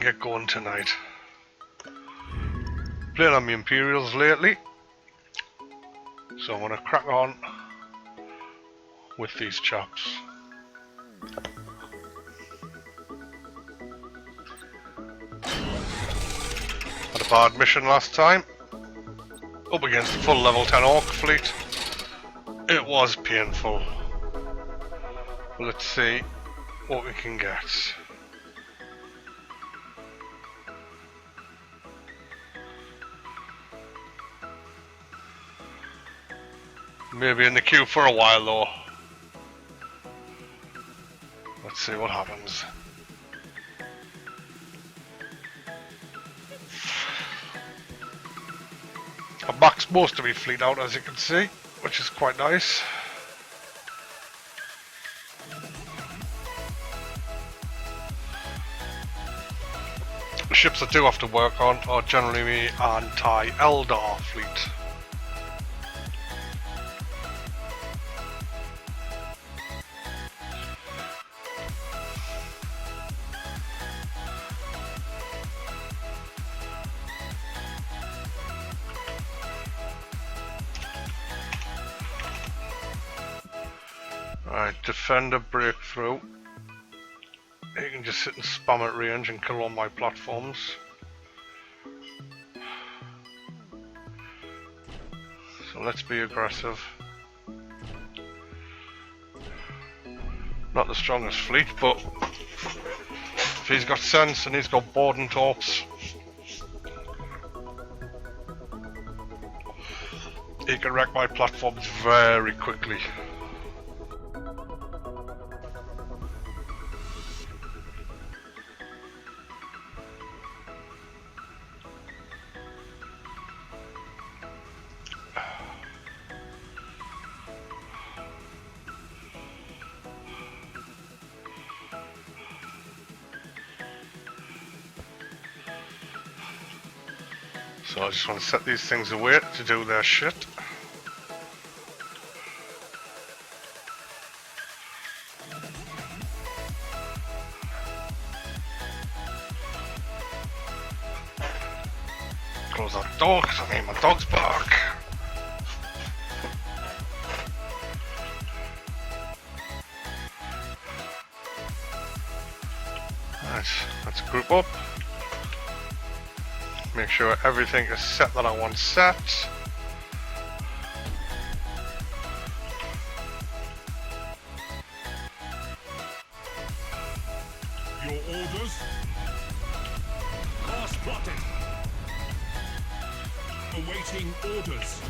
Get going tonight. Playing on the Imperials lately, so I'm gonna crack on with these chaps. Had a bad mission last time, up against the full level 10 Orc fleet. It was painful. Let's see what we can get. Maybe in the queue for a while though. Let's see what happens. I maxed most of my fleet out, as you can see, which is quite nice. The ships I do have to work on are generally the anti-Eldar fleet. Right, defender breakthrough. You can just sit and spam at range and kill all my platforms. So let's be aggressive. Not the strongest fleet, but if he's got sense and he's got boarding torps, he can wreck my platforms very quickly. So I just want to set these things away to do their shit. Close that door because I need my dog's bark. Right, let's group up. Make sure everything is set that I want set. Your orders? Course plotted. Awaiting orders.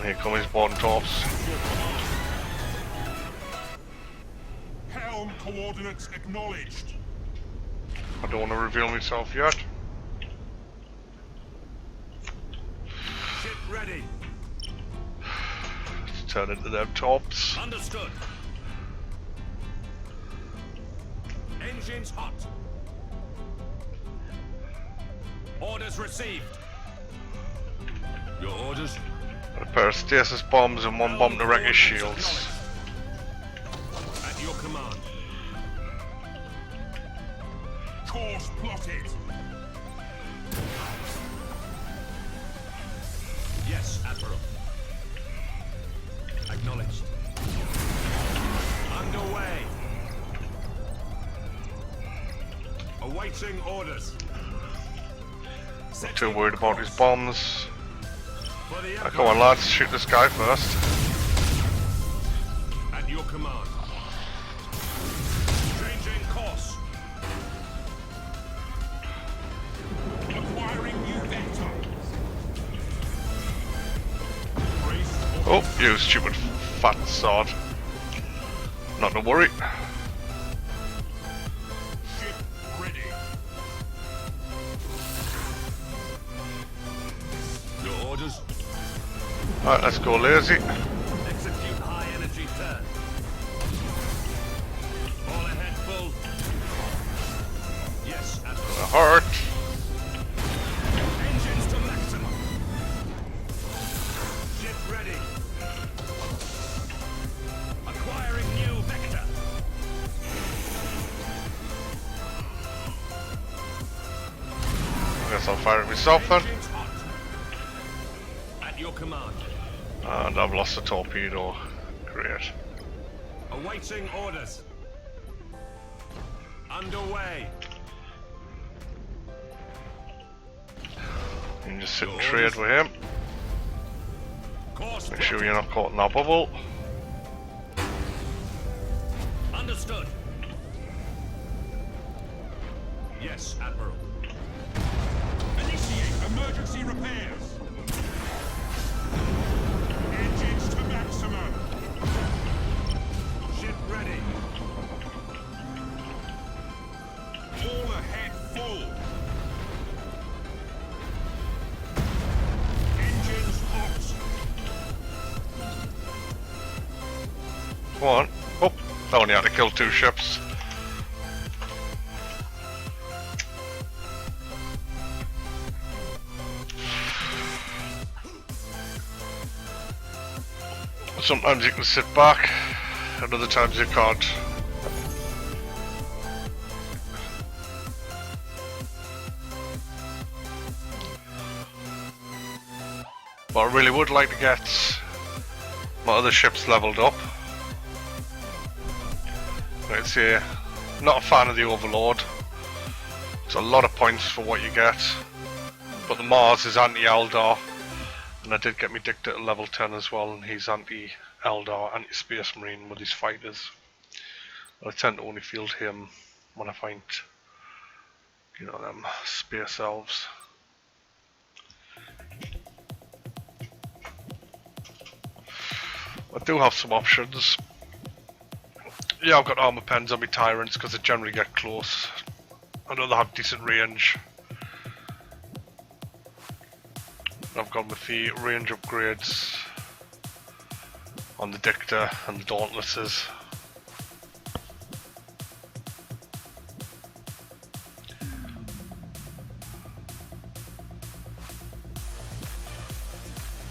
Here come his boarding torps. Helm coordinates acknowledged. I don't want to reveal myself yet. Ship ready. Let's turn into them torps. Understood. Engines hot. Orders received. Your orders? A pair of stasis bombs and one bomb to wreck his shields. At your command. Course plotted. Yes, Admiral. Acknowledged. Underway. Awaiting orders. Not too worried about his bombs. For the Come on lads, shoot this guy first. At your command. Changing course. Acquiring new vector. Oh, you stupid fat sod. Not to worry. Ship ready. Your orders? Alright, let's go lazy. Execute high energy turn. All ahead full. Yes, Admiral. Hurt. Engines to maximum. Ship ready. Acquiring new vector. guess I'll fire it myself then. Engines hot. At your command. And I've lost the torpedo. Great. Awaiting orders. Underway. You can just sit and trade with him. Course Make sure plotted. you're not caught in that bubble. Understood. Yes, Admiral. Initiate emergency repairs. Engines to maximum. Ship ready. All ahead full. Engines hot. Come on. Oh, I only had to kill 2 ships. Sometimes you can sit back, and other times you can't. But I really would like to get my other ships leveled up. Let's see, not a fan of the Overlord. It's a lot of points for what you get. But the Mars is anti-Eldar. And I did get me Dictator at level 10 as well, and he's anti-Eldar, anti-Space Marine with his fighters. I tend to only field him when I find, you know, them Space Elves. I do have some options. Yeah, I've got armor pens on my Tyrants because they generally get close. I know they have decent range. I've gone with the range upgrades on the Dictator and the Dauntlesses.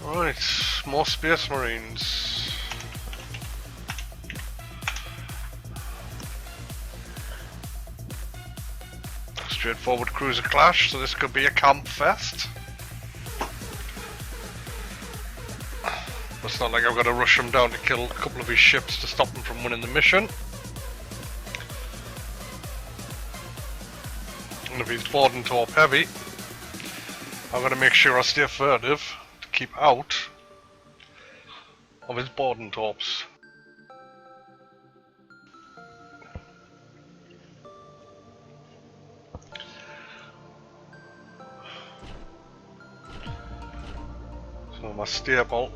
Right, more Space Marines. Straightforward cruiser clash, so this could be a camp fest. It's not like I've got to rush him down to kill a couple of his ships to stop him from winning the mission. And if he's board and torp heavy, I've got to make sure I stay furtive to keep out of his board and torps. So my stable,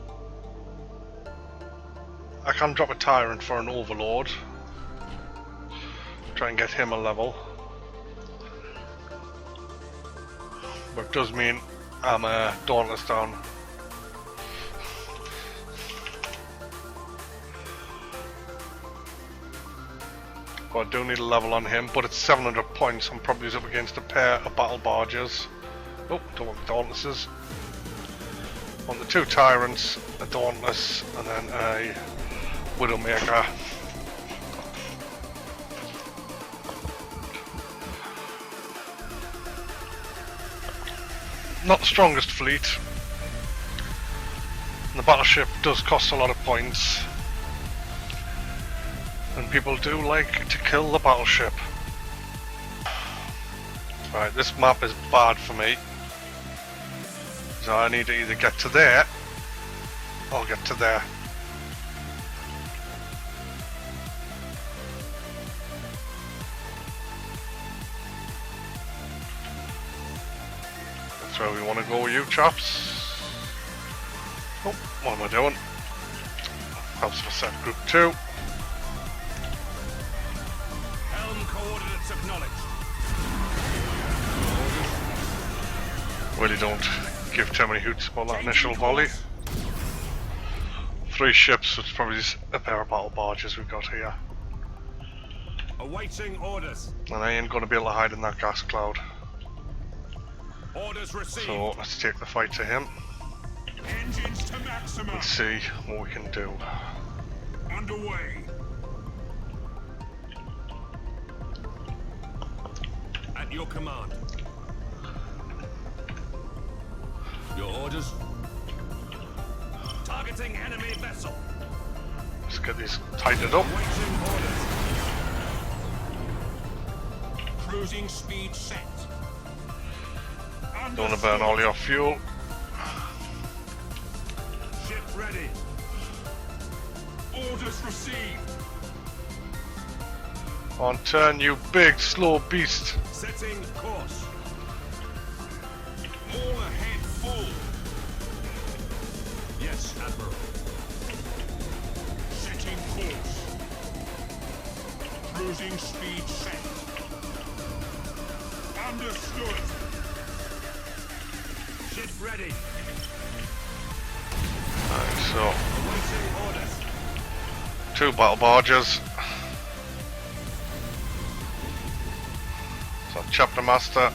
I can drop a Tyrant for an Overlord, try and get him a level, but it does mean I'm a Dauntless down. But I do need a level on him, but it's 700 points. I'm probably up against a pair of battle barges. Oh, don't want the Dauntlesses. Want the 2 Tyrants, a Dauntless, and then a Widowmaker. Not the strongest fleet. And the battleship does cost a lot of points. And people do like to kill the battleship. Right, this map is bad for me. So I need to either get to there or get to there. That's where we want to go, you chaps. Oh, what am I doing? Helps for set group 2. Helm coordinates acknowledged. Really don't give too many hoots about that initial volley. 3 ships, so it's probably just a pair of battle barges we've got here. Awaiting orders. And I ain't going to be able to hide in that gas cloud. Orders received. So let's take the fight to him. Engines to maximum. Let's see what we can do. Underway. At your command. Your orders? Targeting enemy vessel. Let's get these tightened up. Awaiting orders. Cruising speed set. Don't want to burn all your fuel. Ship ready. Orders received. On turn, you big slow beast. Setting course. All ahead full. Yes, Admiral. Setting course. Cruising speed set. Understood. Ship ready. Right, so Awaiting orders. 2 battle barges. So chapter master.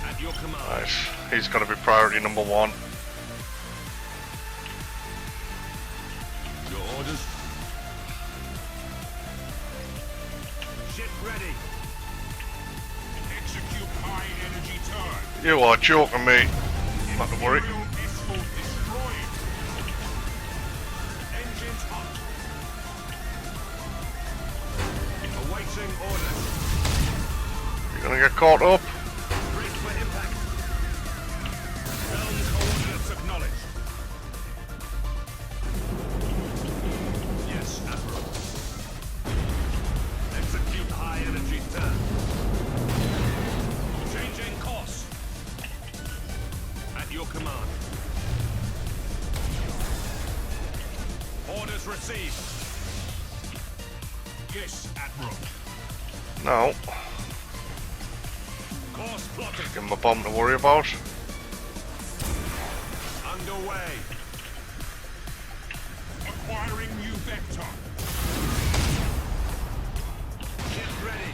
At your command. Right, he's got to be priority number 1. Your orders. Ship ready. Execute high energy turn. You are joking me. Not to worry. Imperial escort destroyed. Engines hot. Awaiting orders. You're gonna get caught up. Brace for impact. Helm coordinates acknowledged. Yes, Admiral. Execute high energy turn. Changing course. At your command. Orders received. Yes, Admiral. No, Course plotted. give him a bomb to worry about. Underway. Acquiring new vector. Ship ready.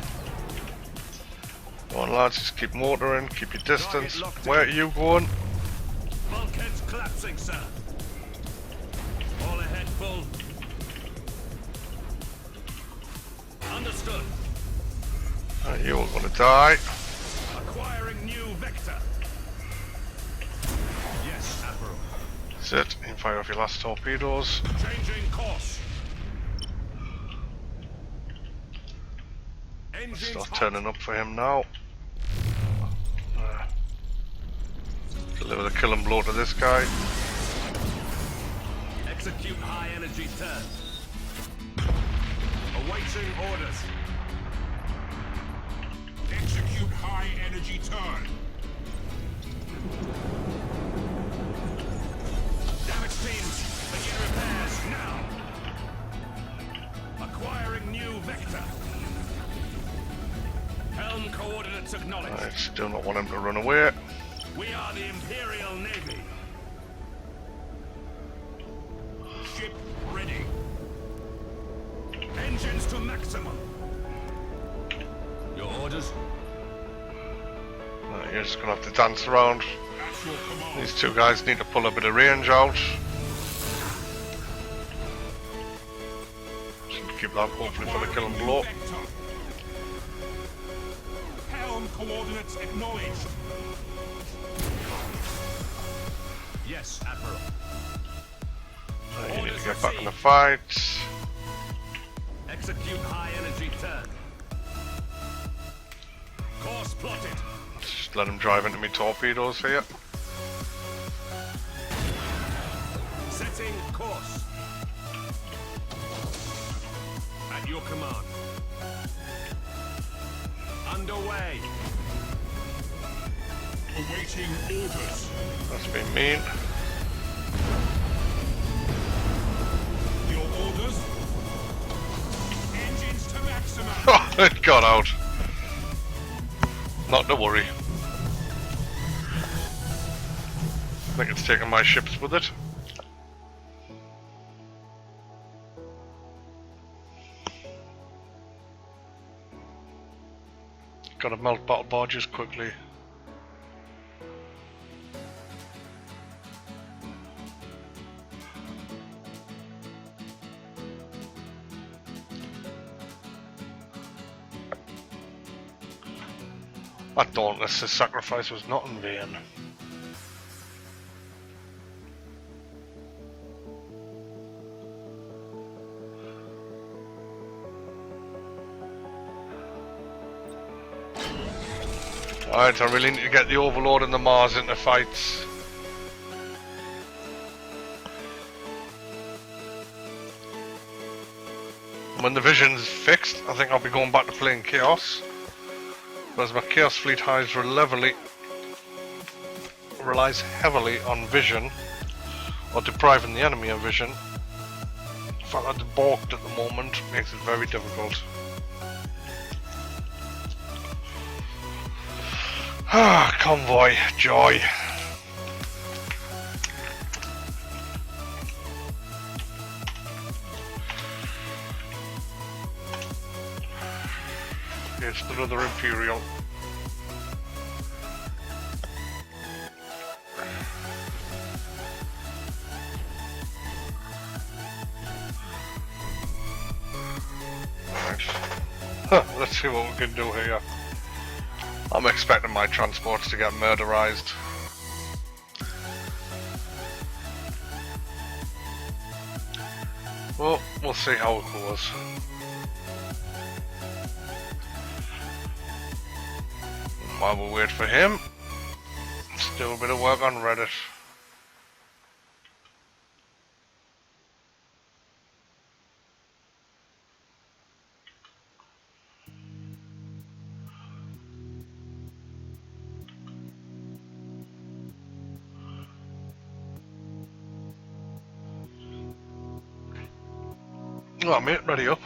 Come on lads, just keep motoring, keep your distance. Where are you going? Bulkheads collapsing, sir. All ahead full. Understood. You are gonna die. Acquiring new vector. Yes, Admiral. That's it. You can fire off your last torpedoes. Changing course. Engines Start hot. turning up for him now. Deliver the killing blow to this guy. Execute high energy turn. Awaiting orders. Execute high energy turn. Damage teams, begin repairs now. Acquiring new vector. Helm coordinates acknowledged. I still not want him to run away. We are the Imperial Navy. Ship ready. Engines to maximum. Your orders? You're just gonna have to dance around. At your command. These 2 guys need to pull a bit of range out. Should keep that hopefully for the killing blow. Vector. Helm coordinates acknowledged. Yes, Admiral. You need to get back in the fight. Execute high energy turn. Course plotted. Just let him drive into me torpedoes here. Setting course. At your command. Underway. Awaiting orders. That's been mean. Your orders. Engines to maximum. Oh, it got out. Not to worry. I think it's taking my ships with it. Gotta melt battle barges quickly. That dauntless sacrifice was not in vain. Alright, I really need to get the Overlord and the Mars into fights. When the Vision's fixed, I think I'll be going back to playing Chaos. Whereas my Chaos fleet relies heavily on Vision, or depriving the enemy of Vision. The fact that it's balked at the moment makes it very difficult. Ah, convoy, joy. It's another Imperial. Right. Let's see what we can do here. I'm expecting my transports to get murderized. Well, we'll see how it goes. While we wait for him, let's do a bit of work on Reddit. Alright mate, ready up.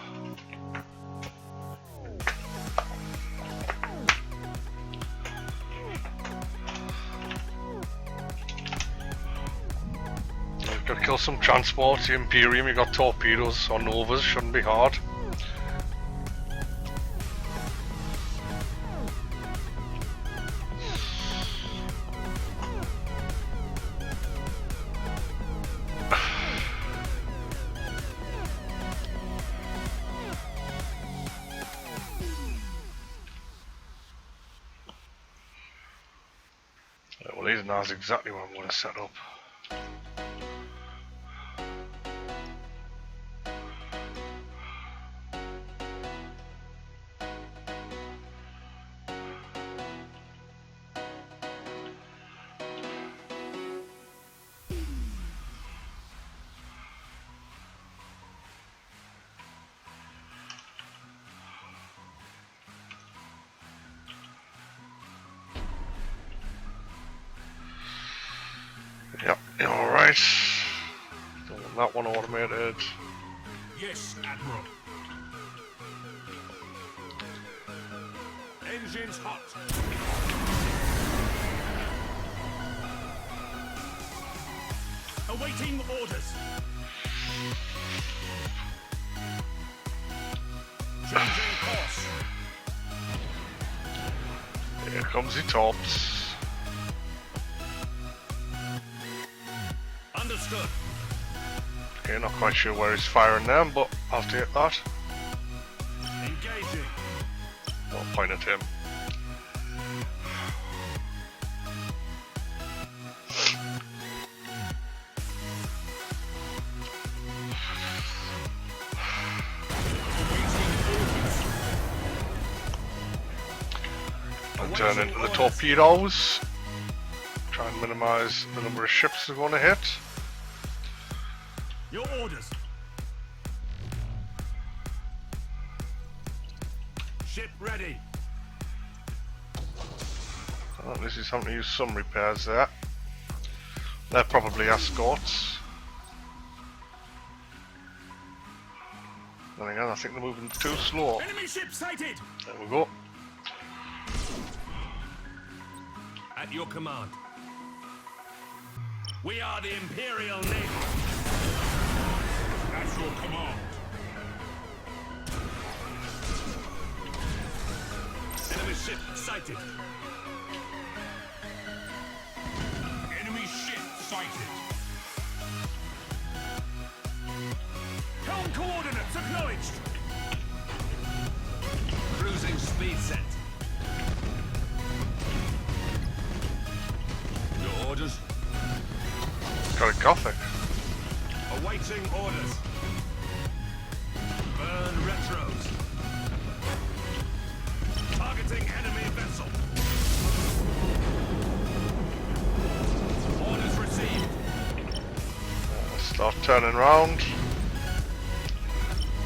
You've got to kill some transports, the Imperium, you've got torpedoes or Novas, shouldn't be hard. Well, these knows exactly what I'm going to set up. Yep, alright. That one automated. Yes, Admiral. Engines hot. Awaiting orders. Changing course. Here comes the tops. Understood. Okay, not quite sure where he's firing them, but I'll take that. Engaging. I'll point at him. I'll turn into the torpedoes. Try and minimize the number of ships they're going to hit. Your orders. Ship ready. Oh, this is having to use some repairs there. They're probably escorts. Then again, I think they're moving too slow. Enemy ship sighted. There we go. At your command. We are the Imperial Navy. At your command. Enemy ship sighted. Enemy ship sighted. Helm coordinates acknowledged. Cruising speed set. Your orders. Got a Gothic. Awaiting orders. Burn retros. Targeting enemy vessel. start turning round.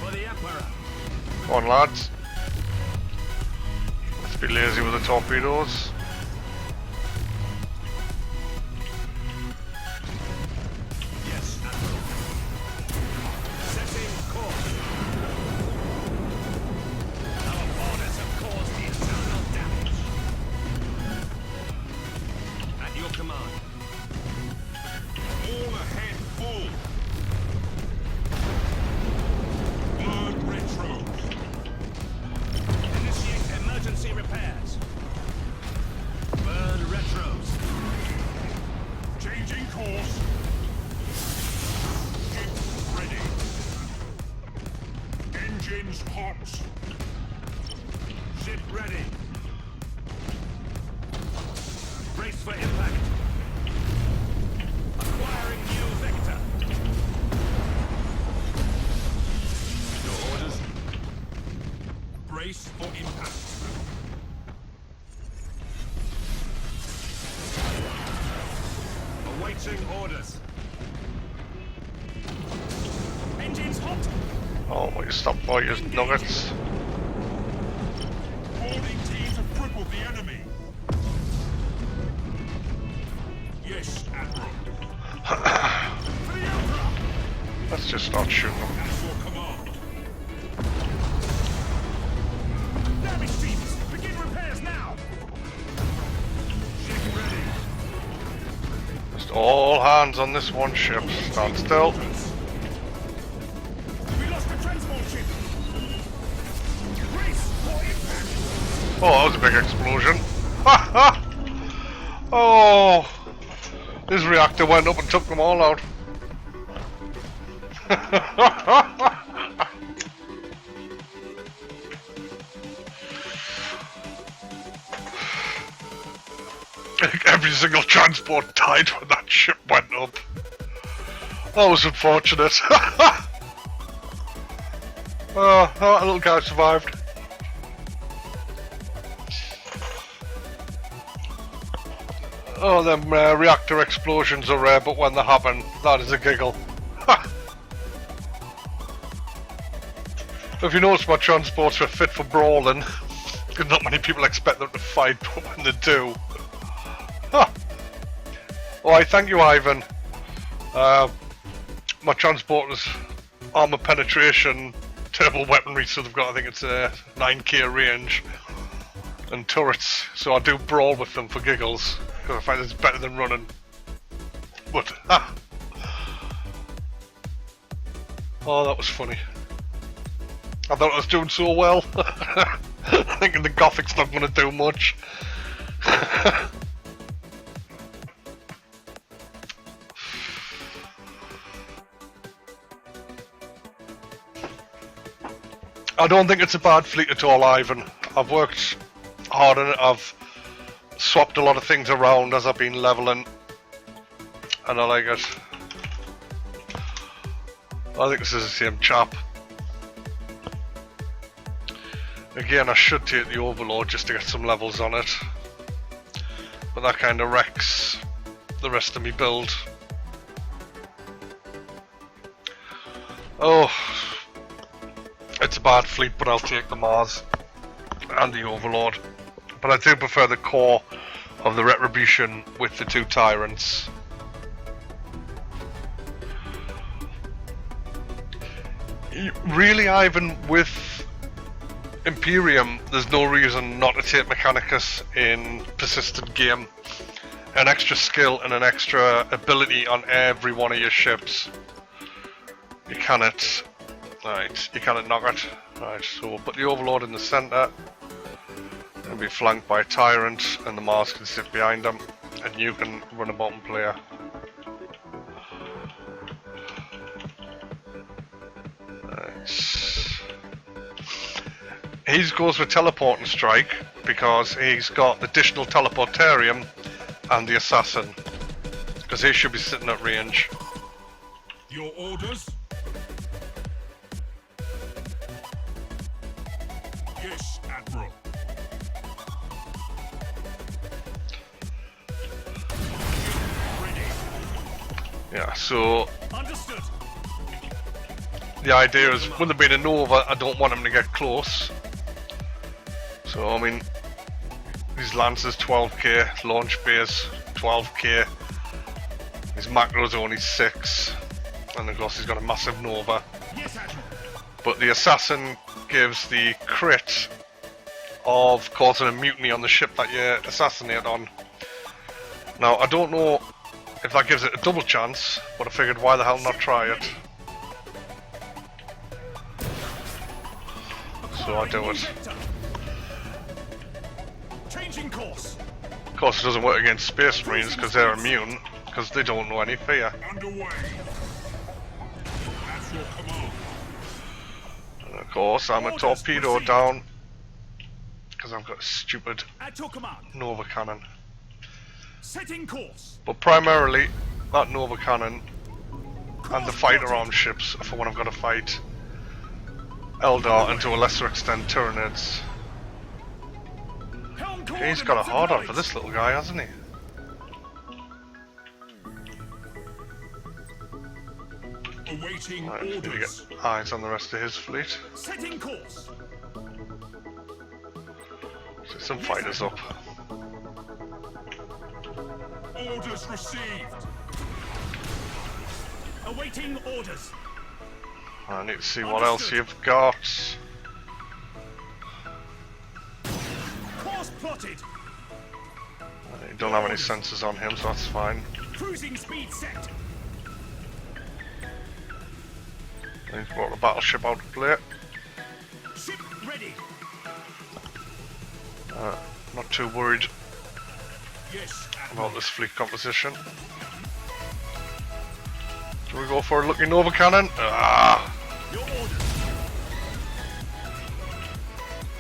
For the Emperor. Come on, lads. Let's be lazy with the torpedoes. Yes, Admiral. Setting course. Our boarders have caused the internal damage. At your command. All ahead full. Blood retros. Initiate emergency repairs. Burn retros. Changing course. Ship ready. Engines hot. Ship ready. Brace for impact. Acquiring new vector. Your orders. Brace for impact. Awaiting orders. Engines hot. Oh, will you stop all your nuggets? Boarding teams have crippled the enemy. Yes, Admiral. For the Emperor. Let's just start shooting them. At your command. Damage teams, begin repairs now. Ship ready. Just all hands on this one ship. Stand still. We lost the transport ship. Brace for impact. Oh, that was a big explosion. Ha ha! Oh, his reactor went up and took them all out. Every single transport died when that ship went up. That was unfortunate. Oh, that little guy survived. Oh, them reactor explosions are rare, but when they happen, that is a giggle. If you notice, my transports are fit for brawling, because not many people expect them to fight, but when they do. Alright, thank you, Ivan. My transporters armor penetration, turbo weaponry, so they've got, I think it's a 9k range, and turrets, so I do brawl with them for giggles, because I find it's better than running. But, oh, that was funny. I thought I was doing so well. Thinking the Gothic's not going to do much. I don't think it's a bad fleet at all, Ivan. I've worked hard on it. I've swapped a lot of things around as I've been leveling, and I like it. I think this is the same chap. Again, I should take the Overlord just to get some levels on it, but that kind of wrecks the rest of me build. Oh, it's a bad fleet, but I'll take the Mars and the Overlord. But I do prefer the core of the Retribution with the two Tyrants. Really, Ivan, with Imperium, there's no reason not to take Mechanicus in persistent game. An extra skill and an extra ability on every one of your ships. You cannot, right, you cannot knock it. Right, so we'll put the Overlord in the centre and be flanked by a Tyrant, and the Mars can sit behind him, and you can run a bottom player. He goes with Teleporting Strike because he's got additional Teleportarium and the Assassin, because he should be sitting at range. Your orders? Yes, Admiral. Ready. Yeah, so Understood. The idea is, with there being a Nova, I don't want him to get close. So, I mean, his Lancer's 12k, launch base 12k, his macro's only 6, and of course he's got a massive Nova. Yes, Admiral. But the Assassin gives the crit of causing a mutiny on the ship that you assassinate on. Now, I don't know if that gives it a double chance, but I figured why the hell not try it. So I do it. Changing course. Of course, it doesn't work against Space Marines because they're immune, because they don't know any fear. Underway. That's your command. And of course, I'm a torpedo down because I've got a stupid At your command. Nova cannon. Setting course. But primarily, that Nova cannon and the fighter armed ships are for when I've got to fight Eldar and to a lesser extent Tyranids. Helm Okay, he's got a hard on for this little guy, hasn't he? Awaiting Right, need to orders. get eyes on the rest of his fleet. Setting course. So some fighters up. Orders received. Awaiting orders. I need to see what else you've got. Course plotted. You don't have any sensors on him, so that's fine. Cruising speed set. He's brought the battleship out to play. Ship ready. Not too worried Yes, about Admiral. this fleet composition. Do we go for a lucky Nova cannon? Ah! Your orders.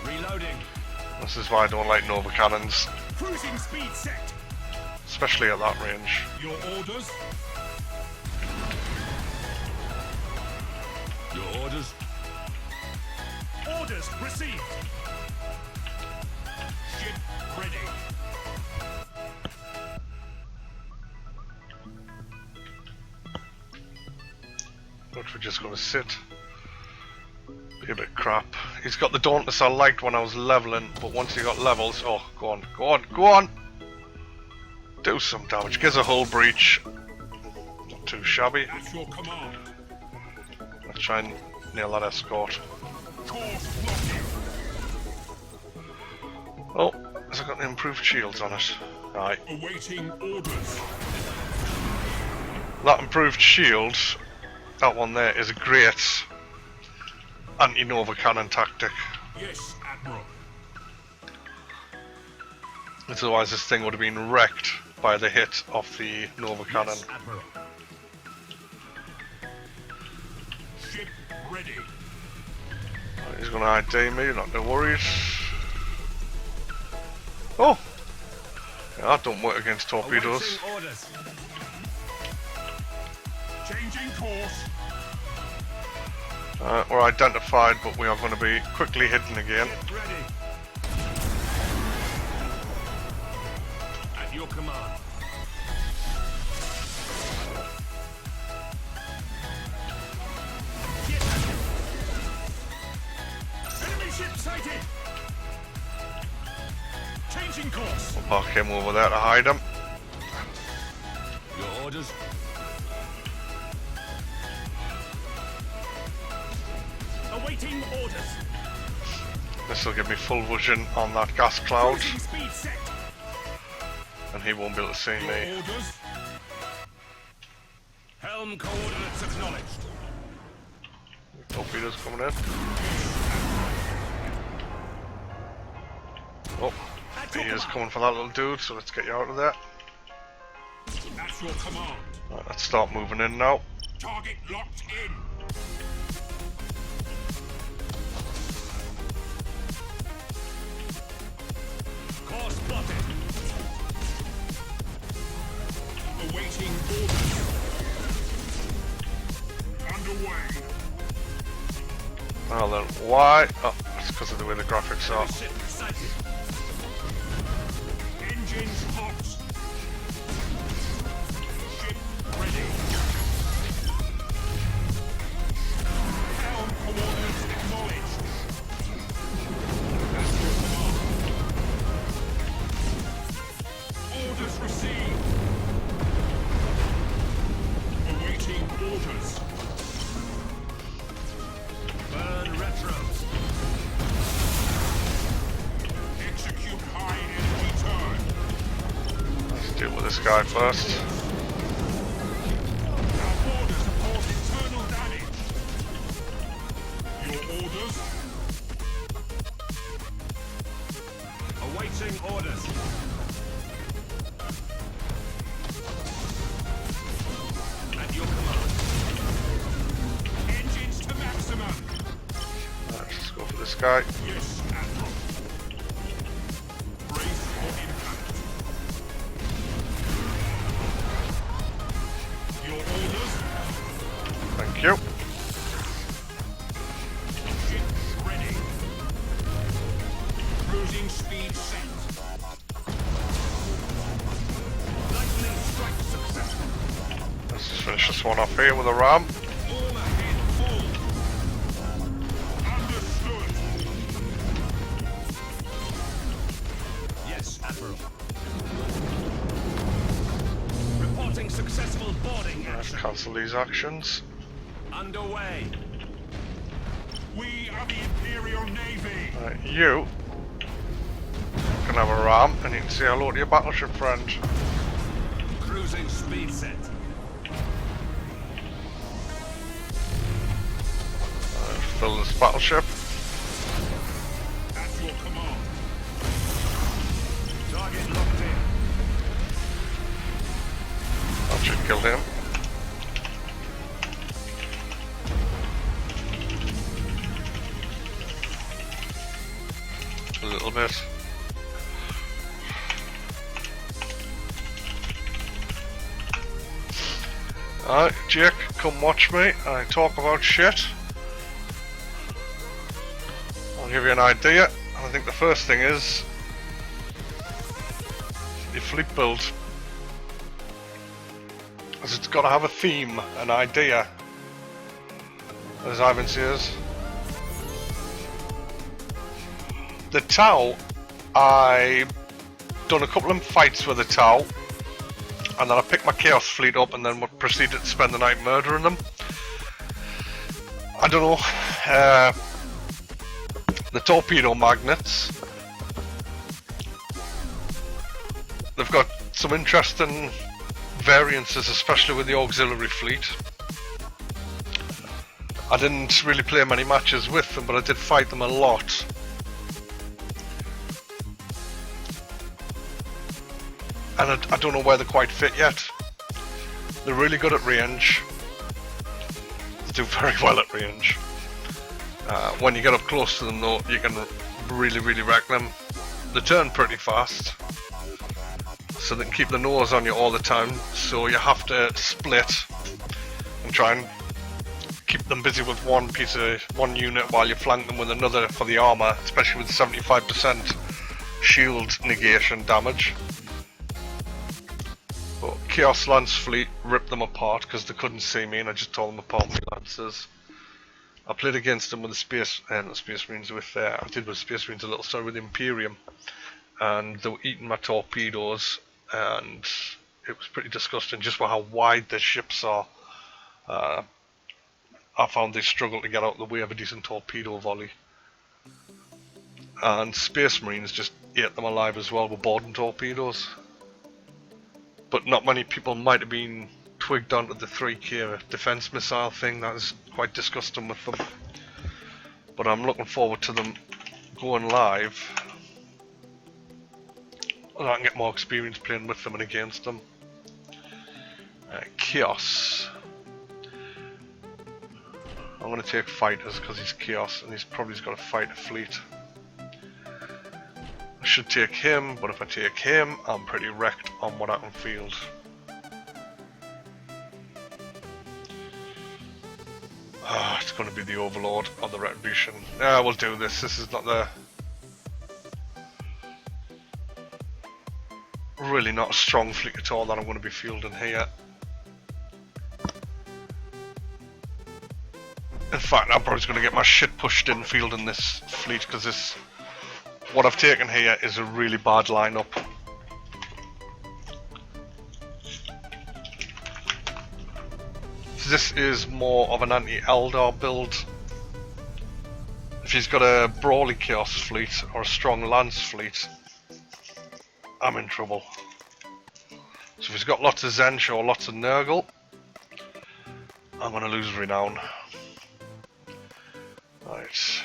Reloading. This is why I don't like Nova cannons, Cruising speed set. especially at that range. Your orders. Your orders. Orders received. Ship ready. But we're just gonna sit. Be a bit crap. He's got the Dauntless I liked when I was leveling, but once he got levels, oh, go on, go on, go on! Do some damage. Gives a hull breach. Not too shabby. At your command. Let's try and nail that escort. Course blocking. Oh, has it got the improved shields on it? Right. Awaiting orders. That improved shield, that one there, is a great anti-Nova cannon tactic. Yes, Admiral. Otherwise this thing would have been wrecked by the hit of the Nova cannon. Yes, Admiral. Ship ready. Right, he's going to ID me, not to worry. Oh! Yeah, that don't work against torpedoes. Awaiting orders. Changing course. We're identified, but we are going to be quickly hidden again. Ship ready. At your command. Yes, Admiral. Enemy ship sighted. Changing course. We'll park him over there to hide him. Your orders. Awaiting orders. This will give me full vision on that gas cloud, Cruising speed set. and he won't be able to see Your me. orders. Helm coordinates acknowledged. Torpedoes coming in. Oh, At he your is command. coming for that little dude, so let's get you out of there. At your command. Right, let's start moving in now. Target locked in. Course plotted. Awaiting orders. Underway. Well then, why? Oh, it's because of the way the graphics are. Ship sighted. Engines hot. Ship ready. Deal with this guy first. Our orders have caused internal damage. Your orders? Awaiting orders. At your command. Engines to maximum. Let's just go for this guy. Yes, Admiral. Brace for impact. Your orders? Thank you. Ship ready. Cruising speed set. Lightning strike successful. Let's just finish this one off here with a ram. All ahead full. Understood. Yes, Admiral. Reporting successful boarding Let's action. cancel these actions. Underway. We are the Imperial Navy. Right, you can have a ram, and you can say hello to your battleship friend. Cruising speed set. Fill this battleship. At your command. Target locked in. That should kill him. A little bit. Alright, Jake, come watch me. I talk about shit. I'll give you an idea. I think the first thing is your fleet build. Because it's got to have a theme, an idea. As Ivan says. The Tau, I done a couple of fights with the Tau, and then I picked my Chaos fleet up and then proceeded to spend the night murdering them. I don't know, the torpedo magnets, they've got some interesting variances, especially with the auxiliary fleet. I didn't really play many matches with them, but I did fight them a lot. And I don't know where they're quite fit yet. They're really good at range. They do very well at range. When you get up close to them though, you can really wreck them. They turn pretty fast, so they can keep the nose on you all the time, so you have to split and try and keep them busy with one unit while you flank them with another for the armour, especially with 75% shield negation damage. But Chaos Lance Fleet ripped them apart because they couldn't see me, and I just tore them apart with my lances. I played against them with the Space Marines with I did with Space Marines a little story with Imperium, and they were eating my torpedoes, and it was pretty disgusting just for how wide the ships are. I found they struggled to get out of the way of a decent torpedo volley. And Space Marines just ate them alive as well with boarding torpedoes. But not many people might have been twigged onto the 3K defense missile thing. That is quite disgusting with them. But I'm looking forward to them going live, and I can get more experience playing with them and against them. Chaos. I'm going to take fighters because he's Chaos and he's probably got a fighter fleet. I should take him, but if I take him, I'm pretty wrecked on what I can field. It's going to be the Overlord or the Retribution. Yeah, we'll do this. This is not the... really not a strong fleet at all that I'm going to be fielding here. In fact, I'm probably going to get my shit pushed in fielding this fleet, because this... what I've taken here is a really bad lineup. So this is more of an anti-Eldar build. If he's got a brawly Chaos fleet or a strong Lance fleet, I'm in trouble. So if he's got lots of Zench or lots of Nurgle, I'm going to lose renown. Right.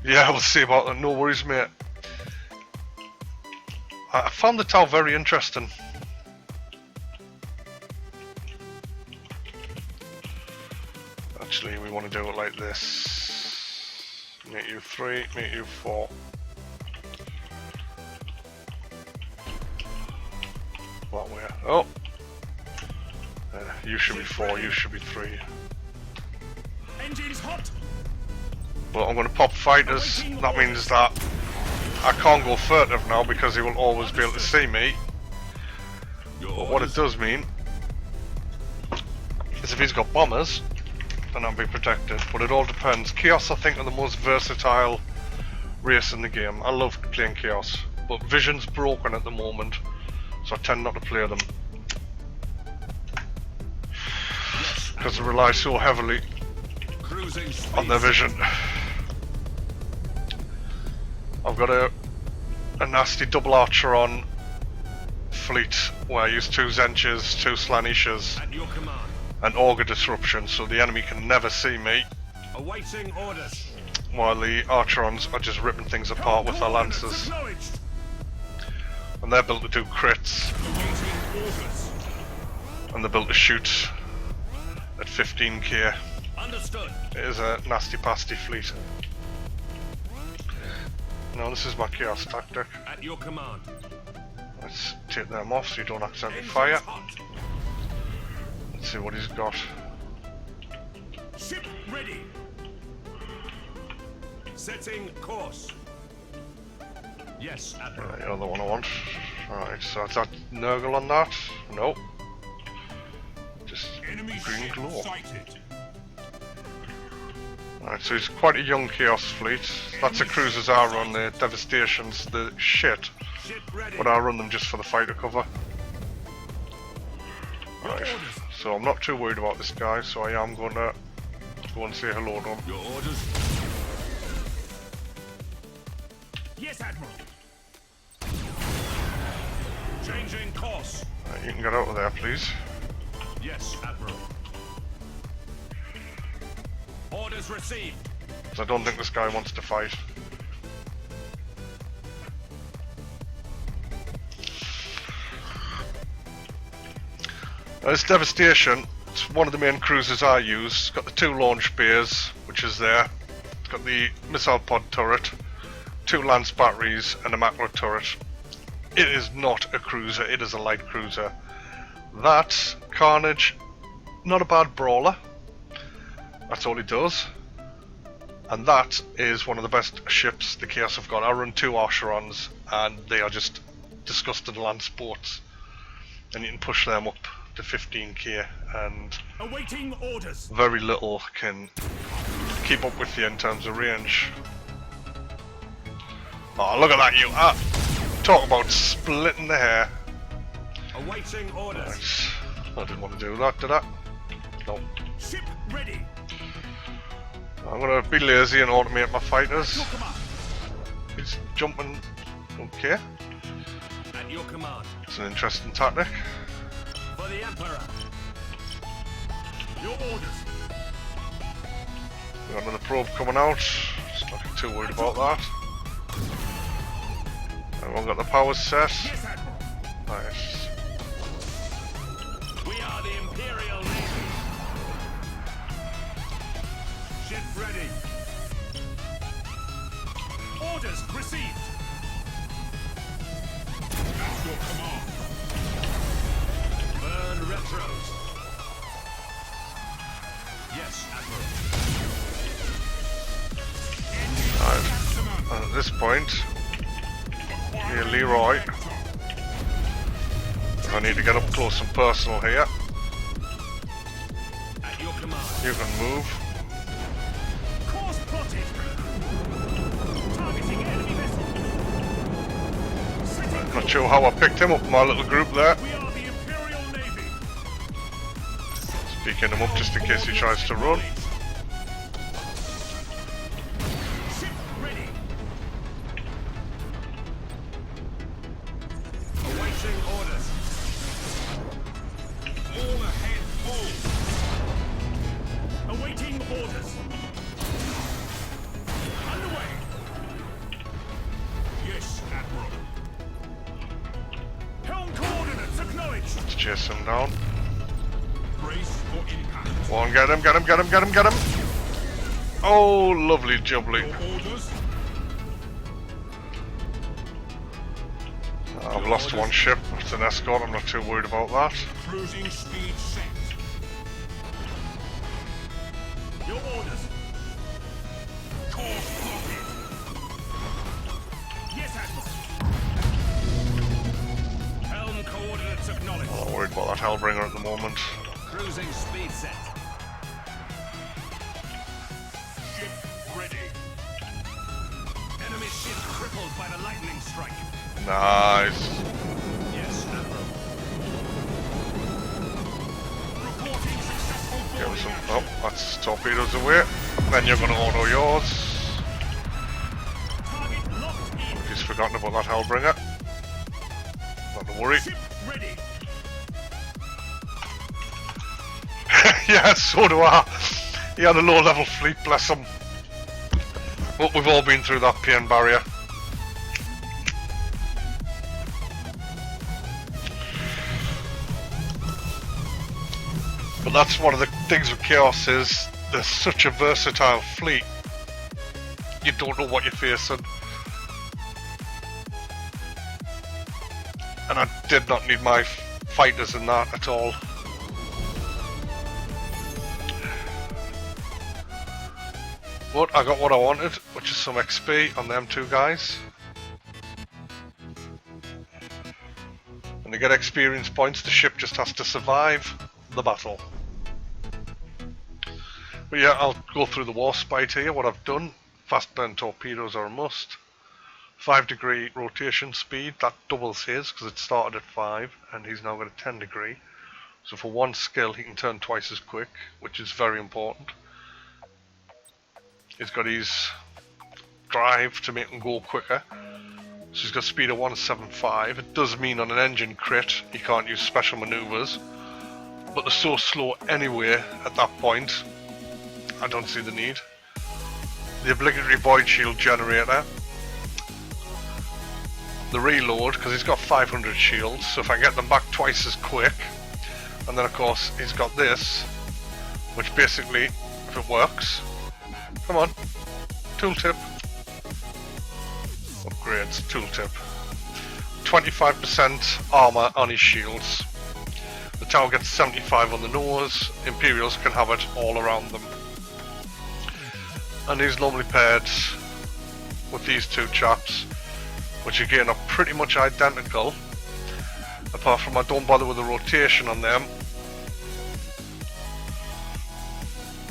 Yeah, we'll see about that. No worries, mate. I found the tower very interesting. Actually, we want to do it like this. Make you 3, make you 4. That way. Oh! You should be 4, you should be 3. Engines hot. Well, I'm going to pop fighters. That means that I can't go furtive now because he will always be able to see me. But what it does mean is if he's got bombers, then I'll be protected. But it all depends. Chaos, I think, are the most versatile race in the game. I love playing Chaos, but Vision's broken at the moment, so I tend not to play them because they rely so heavily Cruising speed. on their vision. I've got a nasty double Archeron fleet where I use 2 Zenches, 2 Slanishes, At your command. and Auger Disruption, so the enemy can never see me, Awaiting orders. while the Archerons are just ripping things apart with their lances. Acknowledged. And they're built to do crits, Awaiting orders. and they're built to shoot at 15k. Understood. It is a nasty pasty fleet. Now this is my Chaos tactic. At your command. Let's take them off so you don't accidentally Engines fire. hot. Let's see what he's got. Ship ready. Setting course. Yes, Admiral. The other one I want. Alright, so is that Nurgle on that? Nope. Just Enemy green ship glow. sighted. Alright, so he's quite a young Chaos fleet. That's the cruisers I run, the Devastations, the shit. Ship ready. But I run them just for the fighter cover. Right, orders. so I'm not too worried about this guy, so I am going to go and say hello to him. Your orders. Yes, Admiral. Changing course. Right, you can get out of there, please. Yes, Admiral. Orders received. 'Cause I don't think this guy wants to fight. Now, this Devastation, it's one of the main cruisers I use. It's got the 2 launch bays, which is there. It's got the missile pod turret, 2 lance batteries, and a macro turret. It is not a cruiser, it is a light cruiser. That, Carnage, not a bad brawler. That's all he does. And that is one of the best ships the Chaos have got. I run 2 Archerons, and they are just disgusting lance boats. And you can push them up to 15k, and Awaiting orders. very little can keep up with you in terms of range. Oh, look at that, you! Talk about splitting the hair. Awaiting orders. Right. I didn't want to do that, did I? No. Ship ready. I'm gonna be lazy and automate my fighters. Your command. He's jumping. Okay. At your command. It's an interesting tactic. For the Emperor. Your orders. We got another probe coming out. Just not too worried about that. Everyone got the powers set. Yes, Admiral. Nice. We are the Imperial Navy. Ship ready. Orders received. At your command. Burn retros. Yes, Admiral. Right. And at this point, here, Leroy. I need to get up close and personal here. At your command. You can move. Course plotted. Targeting enemy vessel. Setting Not sure how I picked him up in my little group there. We are the Imperial Navy. Picking him up just in case he tries to run. Ship ready. Awaiting Awaiting orders. All ahead, move. Awaiting orders. Underway. Yes, Admiral. Helm coordinates acknowledged. Let's chase him down. Brace for impact. Go on, get him, get him, get him, get him, get him! Oh, lovely jubbly. Your orders. I've lost one ship. It's an escort, I'm not too worried about that. Cruising speed set. Your orders. Course plotted. Yes, Admiral. Helm coordinates acknowledged. I'm not worried about that Hellbringer at the moment. Cruising speed set. Ship ready. Enemy ship crippled by the lightning strike. Nice. Yes, Admiral. Reporting successful Give us boarding some. action. Oh, that's torpedoes away. Then you're going to auto yours. Target locked in. He's forgotten about that Hellbringer. Not to worry. Ship ready. Yeah, so do I. He had a low level fleet, bless him. But we've all been through that pain barrier. But that's one of the things with Chaos is there's such a versatile fleet. You don't know what you're facing. And I did not need my fighters in that at all. But I got what I wanted, which is some XP on them two guys. And to get experience points, the ship just has to survive the battle. But yeah, I'll go through the war spite here, what I've done. Fast burn torpedoes are a must. 5-degree rotation speed, that doubles his because it started at 5 and he's now got a 10-degree. So for one skill he can turn twice as quick, which is very important. He's got his drive to make him go quicker. So he's got speed of 175. It does mean on an engine crit he can't use special maneuvers. But they're so slow anyway at that point, I don't see the need. The obligatory void shield generator. The reload, because he's got 500 shields, so if I get them back twice as quick. And then of course he's got this, which basically, if it works, come on, tooltip. Upgrades, tooltip. 25% armor on his shields. The tower gets 75 on the nose. Imperials can have it all around them. And he's normally paired with these two chaps, which again are pretty much identical, apart from I don't bother with the rotation on them.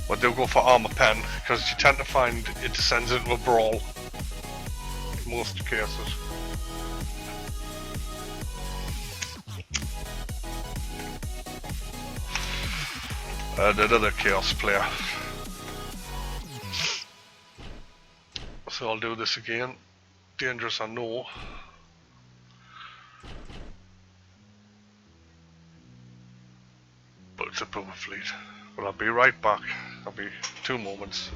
But they'll go for armor pen, because you tend to find it descends into a brawl in most cases. Another chaos player. So I'll do this again. Dangerous, I know. But it's a poor fleet. But I'll be right back. I'll be 2 moments.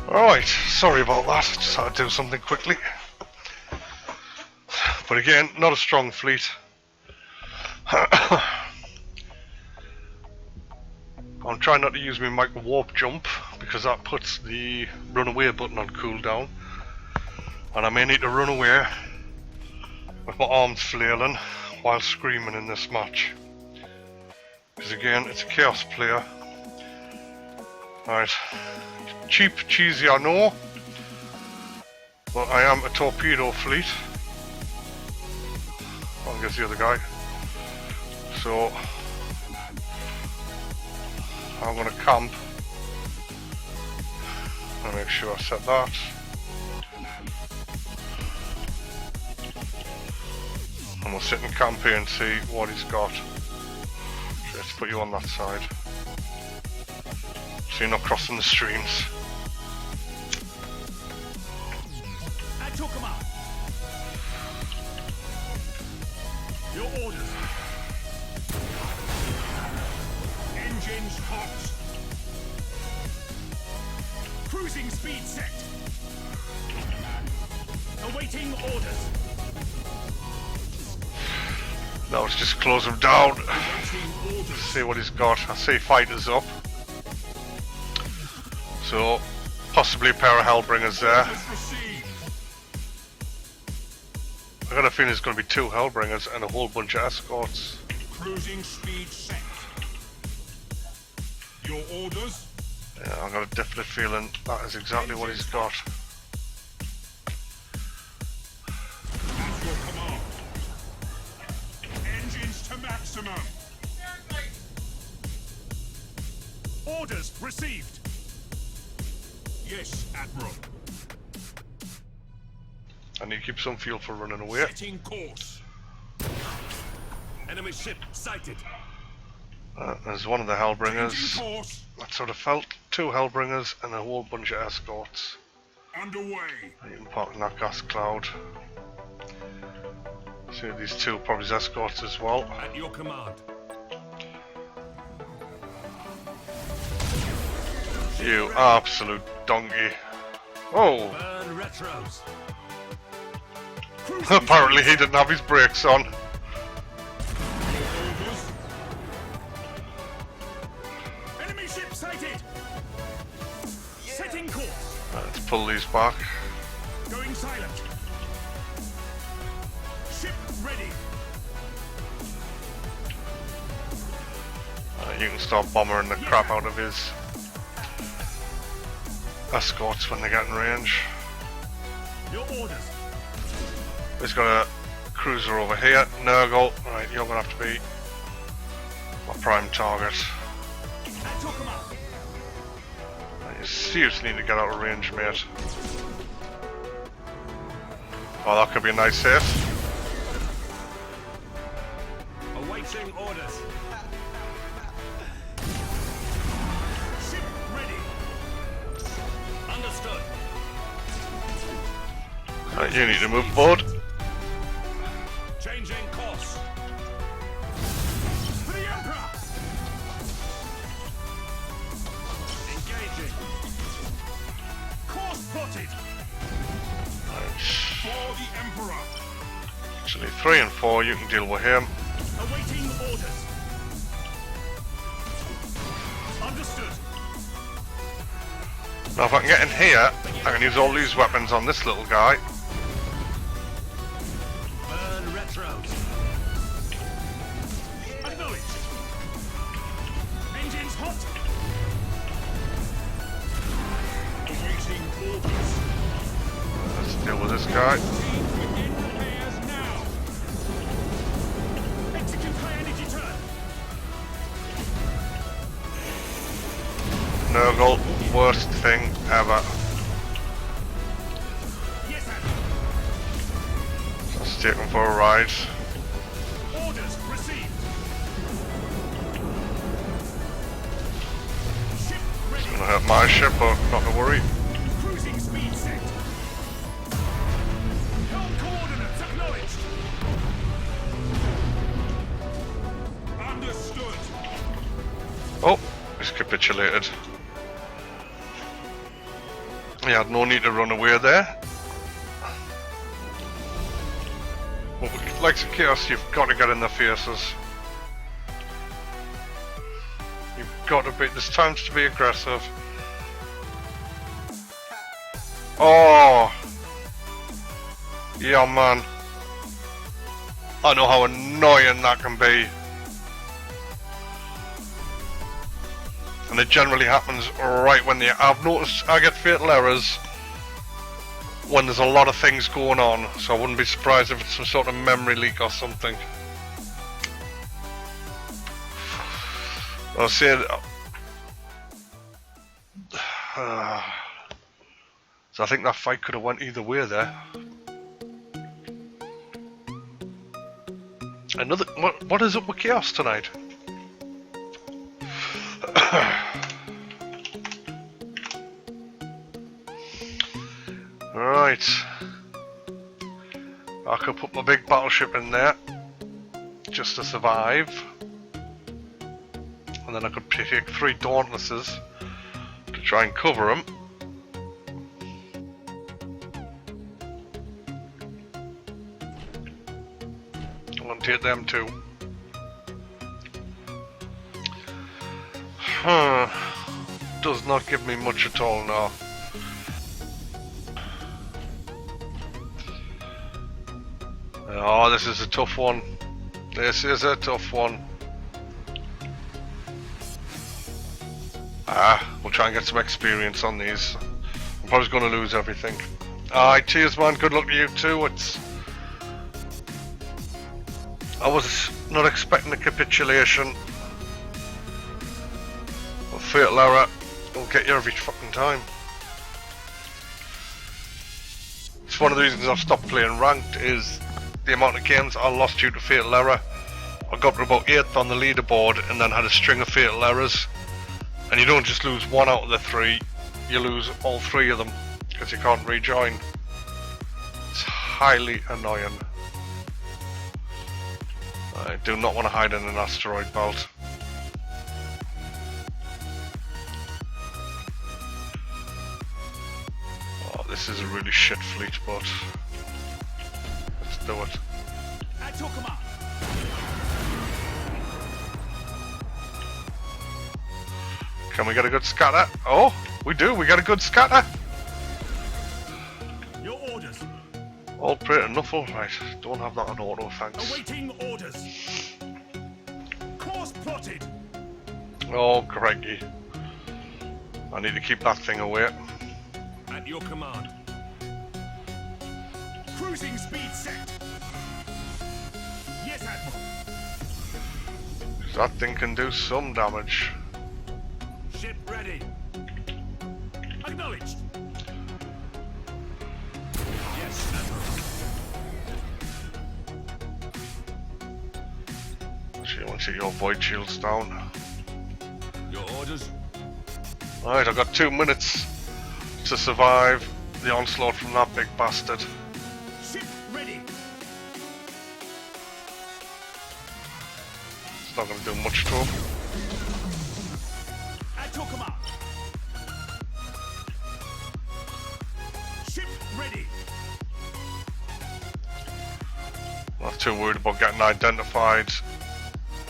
Alright, sorry about that, just had to do something quickly. But again, not a strong fleet. I'm trying not to use my micro warp jump because that puts the run away button on cooldown. And I may need to run away with my arms flailing while screaming in this match. Because again, it's a chaos player. Right. Cheap, cheesy, I know. But I am a torpedo fleet. I guess the other guy. So I'm gonna camp. I'll make sure I set that. And we'll sit in camp here and see what he's got. Let's put you on that side. So you're not crossing the streams. I took him out. Your orders. Engines hot. Cruising speed set. Awaiting orders. Now let's just close him down. Awaiting orders. See what he's got. I see fighters up. So possibly a pair of Hellbringers there. Orders received. I got a feeling there's going to be 2 Hellbringers and a whole bunch of escorts. Cruising speed set. Your orders. Yeah, I've got a definite feeling that is exactly what he's got. At your command. Engines to maximum. Orders received. Yes, Admiral. I need to keep some fuel for running away. Setting course. Enemy ship sighted. There's one of the Changing Hellbringers. course. That sort of felt 2 Hellbringers and a whole bunch of escorts. Underway. You can park in that gas cloud. See these 2 probably escorts as well. At your command. You absolute donkey. Oh! Burn retros. Apparently he didn't have his brakes on. Orders. Enemy ship sighted. Setting course. Let's pull these back. Going silent. Ship ready. You can start bombering the crap out of his escorts when they get in range. Your orders. He's got a cruiser over here. Nurgle. Right, you're gonna have to be my prime target. I took him out. You seriously need to get out of range, mate. Oh, that could be a nice hit. Awaiting orders. Ship ready. Understood. Right, you need to move forward. Changing course. For the Emperor. Engaging. Course plotted. Right. For the Emperor. Actually, 3 and 4, you can deal with him. Awaiting orders. Understood. Now, if I can get in here, I can use all these weapons on this little guy. Burn retros. Acknowledged. Engines hot. Awaiting orders. Let's deal with this guy. Begin repairs now. Execute high energy turn. Nurgle, worst thing ever. Yes, sir. Let's take him for a ride. Orders received. Ship ready. Gonna hurt my ship, but not to worry. Cruising speed set. Helm coordinates acknowledged. Understood. Oh, he's capitulated. He had no need to run away there. But like the chaos, you've got to get in their faces. You've got to be. There's times to be aggressive. Oh, yeah, man. I know how annoying that can be. and it generally happens right when I've noticed I get fatal errors when there's a lot of things going on, so I wouldn't be surprised if it's some sort of memory leak or something. I'll say so I think that fight could have went either way there. Another what is up with chaos tonight? Right, I could put my big battleship in there just to survive, and then I could take 3 Dauntlesses to try and cover them. I'm gonna take them too. Does not give me much at all now. Oh, this is a tough one. This is a tough one. We'll try and get some experience on these. I'm probably going to lose everything. Alright, cheers man, good luck to you too. I was not expecting a capitulation. But fatal error will get you every fucking time. It's one of the reasons I've stopped playing ranked, is the amount of games I lost due to fatal error. I got to about 8th on the leaderboard and then had a string of fatal errors. And you don't just lose 1 out of the 3, you lose all 3 of them because you can't rejoin. It's highly annoying. I do not want to hide in an asteroid belt. Oh, this is a really shit fleet, but let's do it. I took him out. Can we get a good scatter? Oh, we do. We got a good scatter. Your orders. All prey to Nuffle. Right, don't have that on auto, thanks. Awaiting orders. Course plotted. Oh, Greggy. I need to keep that thing away. At your command. Cruising speed set. Yes, Admiral. 'Cause that thing can do some damage. Ship ready. Acknowledged. Yes, Admiral. Actually, I want to see your void shields down. Your orders. Right, I've got 2 minutes to survive the onslaught from that big bastard. Ship ready. It's not going to do much to him. I took him out. Ship ready. Not too worried about getting identified.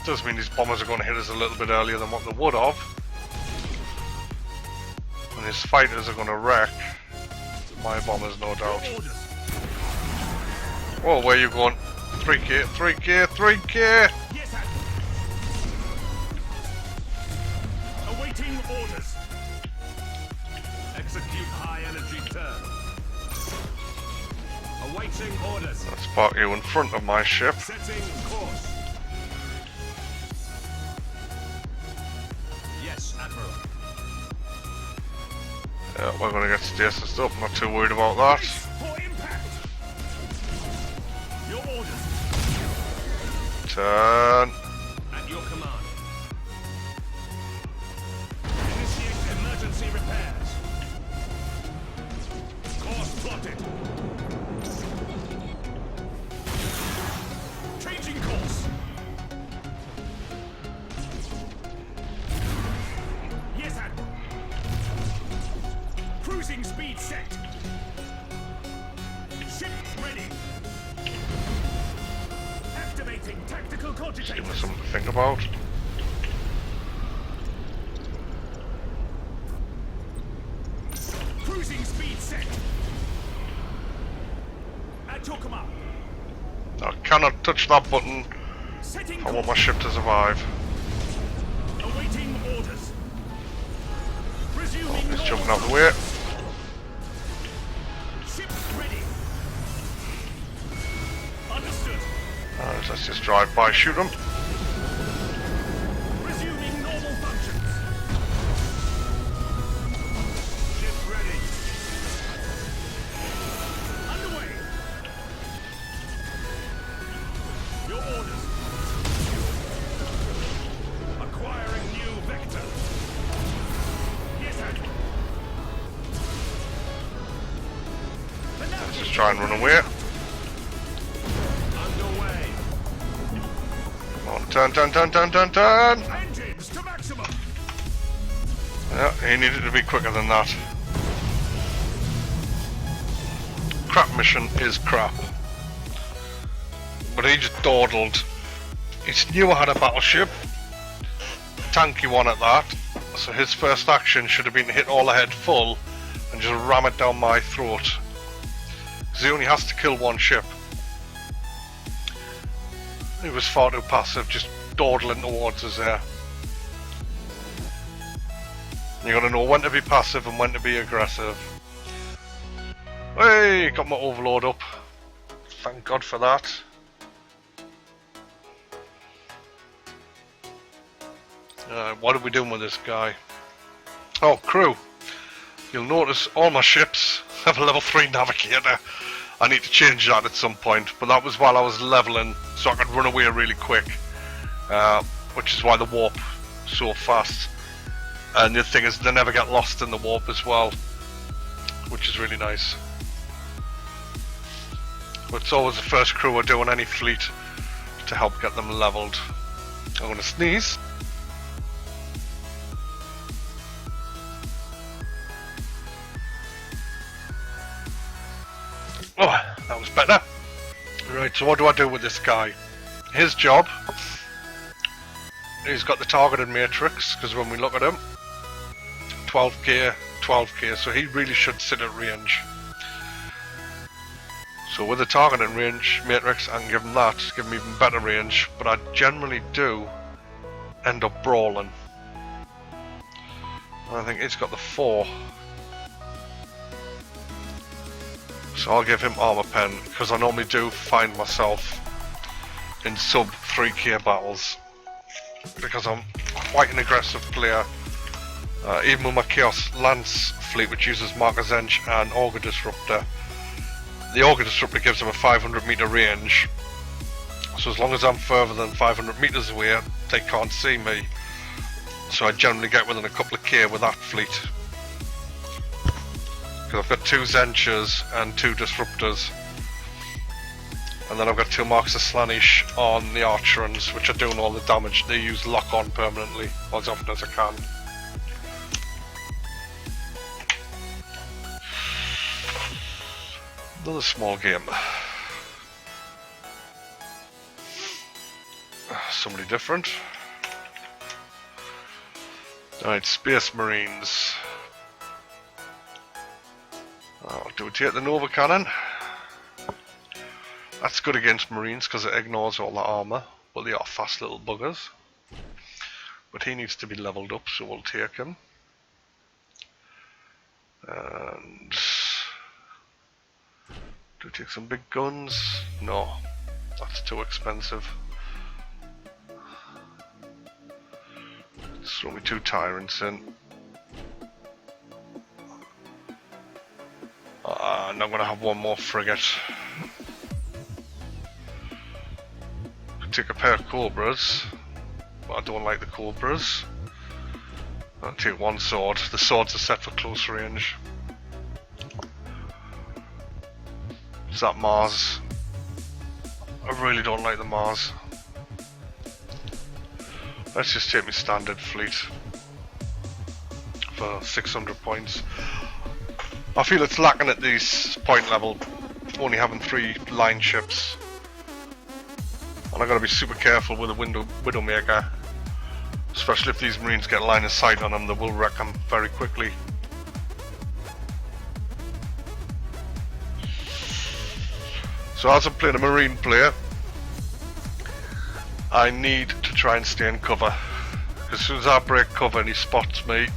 Does mean these bombers are going to hit us a little bit earlier than what they would have. And his fighters are going to wreck my bombers, no doubt. Your orders. Whoa, where are you going? 3k, 3k, 3k! Yes, Admiral. Awaiting orders. Execute high energy turn. Awaiting orders. Let's park you in front of my ship. Setting course. Yes, Admiral. Yeah, we're going to get stasis up, not too worried about that. Brace for impact. Your orders. Turn. At your command. Initiate emergency repairs. Course plotted. Changing course. Yes, Admiral. Cruising speed set. Ship ready. Activating tactical Give me cogitators. something to think about. Cruising speed set. At your command. I cannot touch that button. Setting I want course. my ship to survive. Awaiting orders. Resuming He's jumping normal out the way. ship ready. Understood. Let's just drive by, shoot him. Resuming normal functions. Ship ready. Underway. Your orders. Acquiring new vector. Yes, Admiral. Let's just try and run away. Underway. Come on, turn. Engines to maximum. Yeah, he needed to be quicker than that. Crap mission is crap. But he just dawdled. He knew I had a battleship. Tanky one at that. So his first action should have been to hit all ahead full and just ram it down my throat. Because he only has to kill one ship. He was far too passive, just dawdling towards us there. You gotta know when to be passive and when to be aggressive. Hey, got my overload up. Thank God for that. What are we doing with this guy? Oh, crew. You'll notice all my ships have a level 3 navigator. I need to change that at some point, but that was while I was leveling, so I could run away really quick. Which is why the warp so fast. And the thing is, they never get lost in the warp as well, which is really nice. But it's always the first crew I do on any fleet to help get them leveled. I'm gonna sneeze. Oh, that was better. Right, so what do I do with this guy? His job, he's got the targeted matrix, because when we look at him, 12k, so he really should sit at range. So with the targeted range matrix, I can give him that, give him even better range, but I generally do end up brawling. I think he's got the 4. So I'll give him armor pen, because I normally do find myself in sub 3k battles, because I'm quite an aggressive player. Even with my Chaos Lance fleet, which uses Marker's Edge and Auger Disruptor, the Auger Disruptor gives them a 500 meter range, so as long as I'm further than 500 meters away, they can't see me. So I generally get within a couple of k with that fleet. Because I've got 2 Zenchers and 2 Disruptors. And then I've got 2 Marks of Slanish on the Archerons, which are doing all the damage. They use lock on permanently, as often as I can. Another small game. Somebody different. Alright, Space Marines. I'll do it here at the Nova Cannon. That's good against Marines because it ignores all the armor, but they are fast little buggers. But he needs to be leveled up, so we'll take him. And do we take some big guns? No, that's too expensive. Let's throw me 2 Tyrants in. And I'm going to have 1 more frigate. Could take a pair of Cobras, but I don't like the Cobras. I'll take 1 sword. The swords are set for close range. Is that Mars? I really don't like the Mars. Let's just take my standard fleet for 600 points. I feel it's lacking at this point level, only having 3 line ships. And I've got to be super careful with a Widowmaker. Especially if these Marines get line of sight on them, they will wreck them very quickly. So as I'm playing a Marine player, I need to try and stay in cover. As soon as I break cover and he spots me,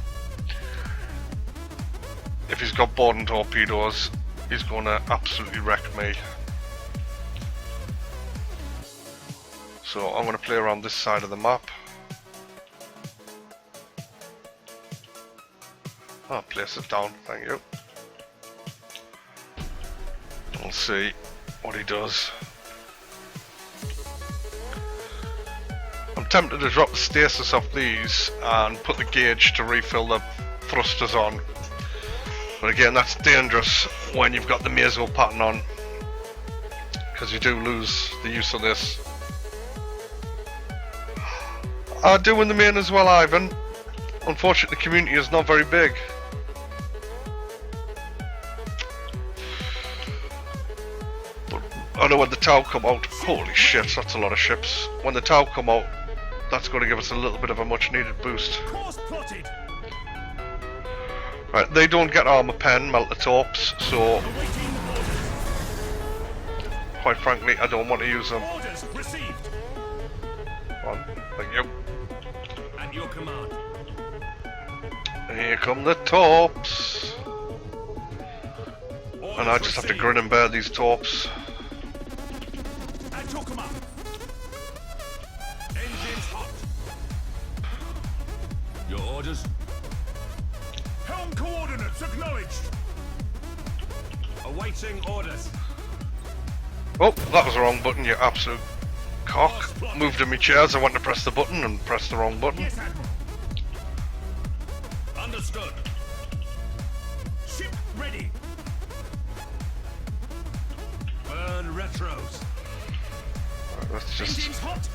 if he's got boarding torpedoes, he's gonna absolutely wreck me. So I'm gonna play around this side of the map. I'll place it down, thank you. We'll see what he does. I'm tempted to drop the stasis off these and put the gauge to refill the thrusters on. But again, that's dangerous when you've got the mazo pattern on, because you do lose the use of this. I do in the main as well, Ivan. Unfortunately, the community is not very big. But I know when the tower come out, holy shit, that's a lot of ships. When the tower come out, that's going to give us a little bit of a much needed boost. Course plotted. Right, they don't get armor pen, melt the torps, so Awaiting orders. quite frankly, I don't want to use them. Orders received. On, thank you. At your command. And here come the torps. Orders And I just have to received. grin and bear these torps. At your command. Engines hot. Your orders. Helm coordinates acknowledged. Awaiting orders. Oh, that was the wrong button, you absolute cock. Moved in my chairs, I went to press the button and pressed the wrong button. Yes, Admiral. Understood. Ship ready. Burn retros. Right, let's just Engines hot.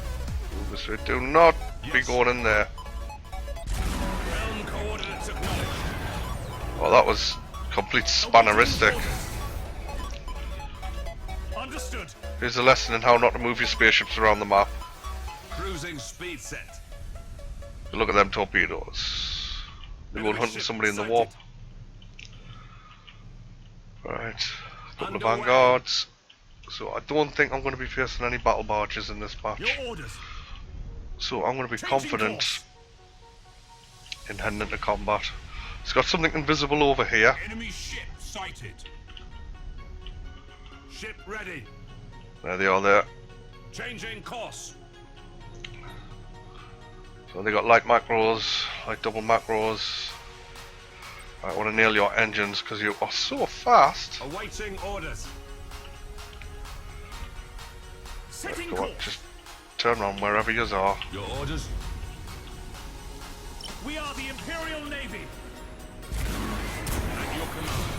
move this way. Do not be going in there. Helm coordinates acknowledged. Oh, that was complete spanneristic. Understood. Here's a lesson in how not to move your spaceships around the map. Cruising speed set. Look at them torpedoes. They're going hunting somebody in the warp. Right, a couple of Underway. vanguards. So I don't think I'm going to be facing any battle barges in this match. Your orders. So I'm going to be Changing confident course. in heading into combat. It's got something invisible over here. Enemy ship sighted. Ship ready. There they are there. Changing course. So they got light macros, light double macros. I want to nail your engines because you are so fast. Awaiting orders. Setting Go on, course. just turn on wherever you are. Your orders. We are the Imperial Navy. At your command.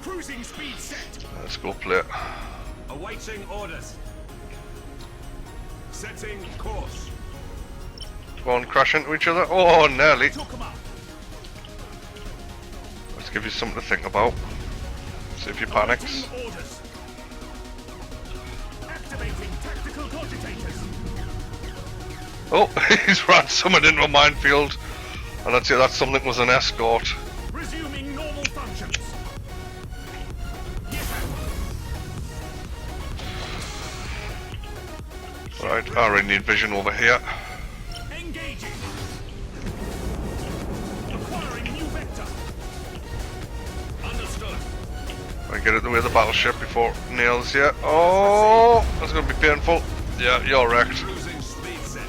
Cruising speed set. Let's go play it. Awaiting orders. Setting course. Go on, crash into each other. Oh, nearly. Took 'em up. Let's give you something to think about. See if you panics. Awaiting orders. Activating tactical cogitators. Oh, he's ran someone into a minefield. And I'd say that something was an escort. Resuming normal functions. Yes, Admiral. Right, I already need vision over here. Engaging. Acquiring new vector. Understood. I get out the way of the battleship before it nails you. Oh, that's going to be painful. Yeah, you're wrecked. Cruising speed set.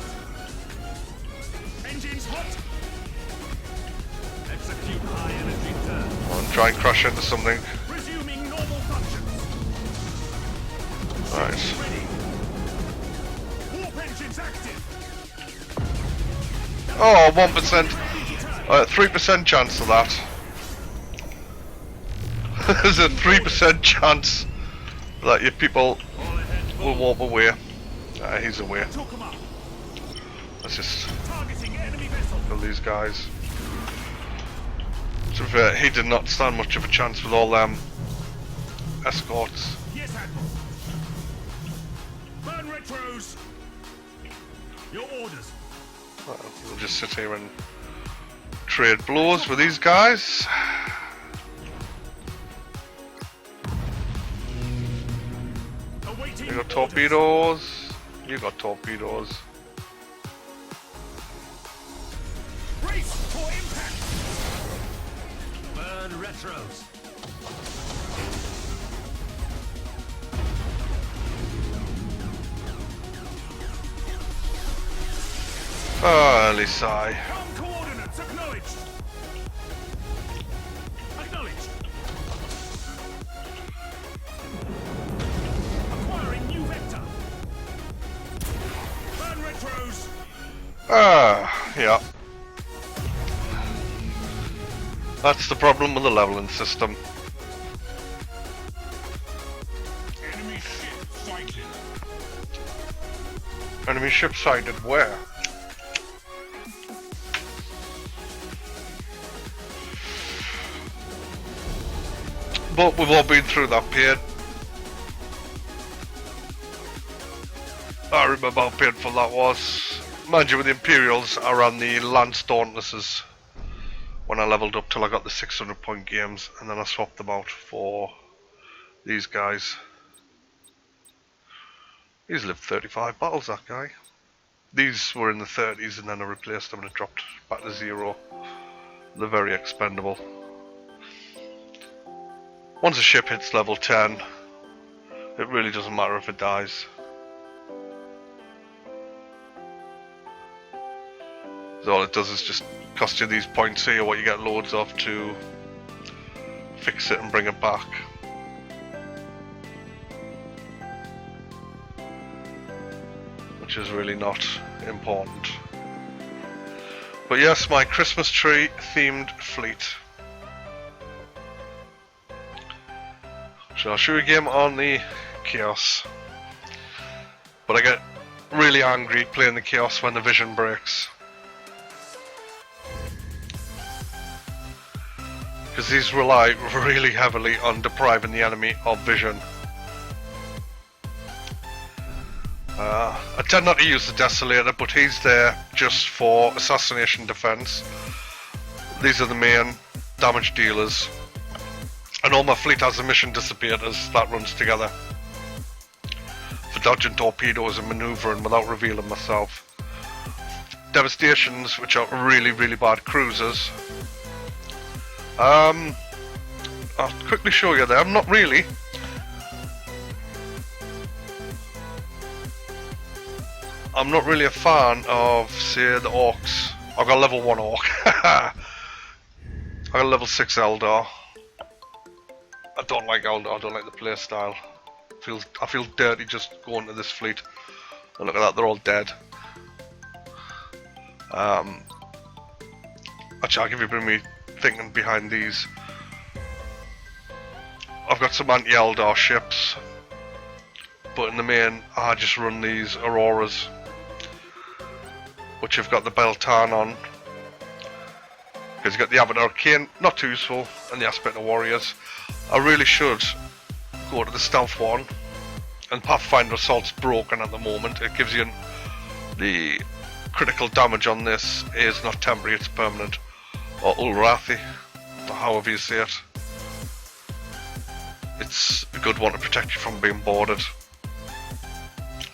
Engines hot. Execute high energy turn. And try and crash into something. Resuming normal functions. Right. Ready. Warp engines active. Oh, 1%. Ready to turn. 3% chance of that. There's a 3% chance that your people All ahead. will warp away. He's away. Took 'em up. Let's just Targeting enemy vessel. kill these guys. To be fair, he did not stand much of a chance with all them escorts. Yes, Admiral. Burn retros. Your orders. We'll just sit here and trade blows with these guys. Awaiting You got orders. torpedoes. You got torpedoes. Brace for impact. Burn retros. Oh, Elisai. Come coordinates acknowledged. Acknowledged. Acquiring new vector. Burn retros. Yeah. That's the problem with the leveling system. Enemy ship sighted. Enemy ship sighted where? But we've all been through that period. I remember how painful that was. Mind you, with the Imperials, I ran the Lance Dauntlesses when I leveled up till I got the 600 point games, and then I swapped them out for these guys. He's lived 35 battles, that guy. These were in the 30s, and then I replaced them and it dropped back to 0. They're very expendable. Once a ship hits level 10, it really doesn't matter if it dies. So all it does is just cost you these points here, what you get loads of, to fix it and bring it back. Which is really not important. But yes, my Christmas tree themed fleet. So I'll show you a game on the Chaos. But I get really angry playing the Chaos when the vision breaks. Because these rely really heavily on depriving the enemy of vision. I tend not to use the Desolator, but he's there just for assassination defense. These are the main damage dealers. And all my fleet has a mission Dissipators that runs together for dodging torpedoes and manoeuvring without revealing myself. Devastations, which are really, really bad cruisers. I'll quickly show you them. Not really. I'm not really a fan of, say, the Orcs. I've got a level 1 Orc. I've got a level 6 Eldar. I don't like Eldar, I don't like the playstyle. I feel dirty just going to this fleet. And look at that, they're all dead. Actually, I'll give you a bit of me thinking behind these. I've got some anti-Eldar ships, but in the main I just run these Auroras, which have got the Beltan on, because you've got the Abaddon Arcane, not too useful, and the Aspect of Warriors. I really should go to the stealth one, and Pathfinder Assault's broken at the moment. It gives you the critical damage on this is not temporary, it's permanent, or Ulrathi, or however you say it. It's a good one to protect you from being boarded.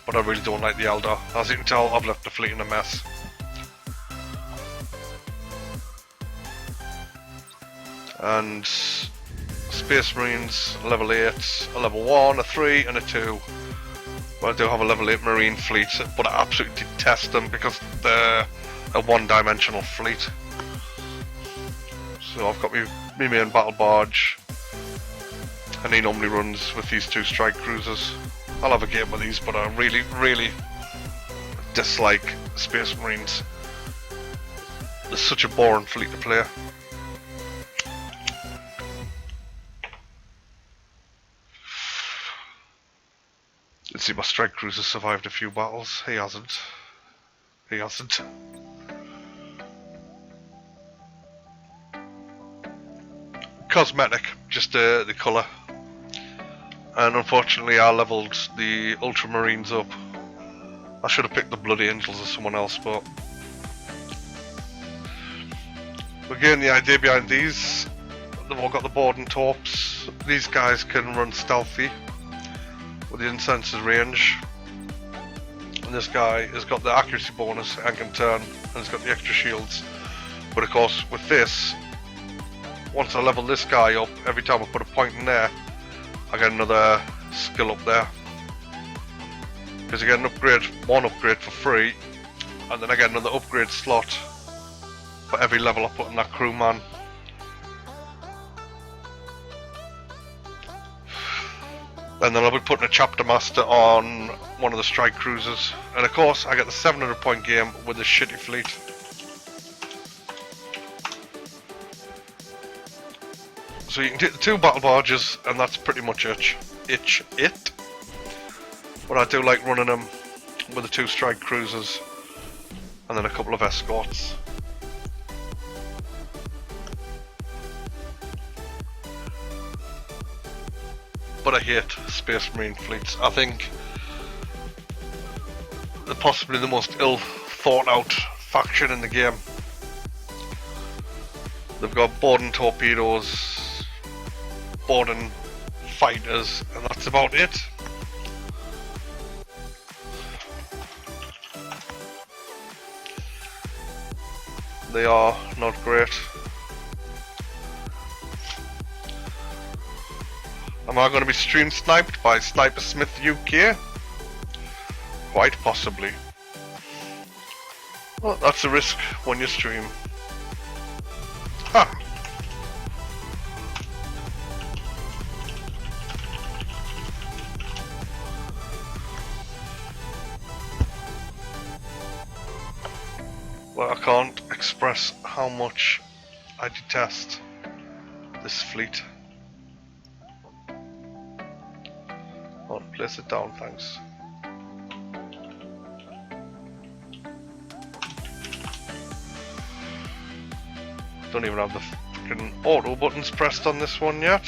But I really don't like the Eldar. As you can tell, I've left the fleet in a mess. And Space Marines, level 8, a level 1, a 3 and a 2. Well, I do have a level 8 Marine fleet, but I absolutely detest them because they're a one-dimensional fleet. So I've got my main battle barge, and he normally runs with these 2 strike cruisers. I'll have a game with these, but I really, really dislike Space Marines. They're such a boring fleet to play. Let's see, my strike cruiser survived a few battles. He hasn't. He hasn't. Cosmetic, just the colour. And unfortunately I levelled the Ultramarines up. I should have picked the Bloody Angels or someone else, but... Again, the idea behind these, they've all got the board and torps. These guys can run stealthy with the incenses range. And this guy has got the accuracy bonus and can turn, and has got the extra shields. But of course, with this, once I level this guy up, every time I put a point in there, I get another skill up there. Because I get an upgrade, one upgrade for free, and then I get another upgrade slot for every level I put in that crewman. And then I'll be putting a chapter master on one of the strike cruisers. And of course, I get the 700 point game with the shitty fleet. So you can take the 2 battle barges, and that's pretty much it. But I do like running them with the 2 strike cruisers, and then a couple of escorts. But I hate Space Marine fleets. I think they're possibly the most ill thought out faction in the game. They've got boarding torpedoes, boarding fighters, and that's about it. They are not great. Am I going to be stream sniped by Sniper Smith UK? Quite possibly. Well, that's a risk when you stream. Ha! Well, I can't express how much I detest this fleet. Oh, place it down, thanks. Don't even have the fucking auto buttons pressed on this one yet.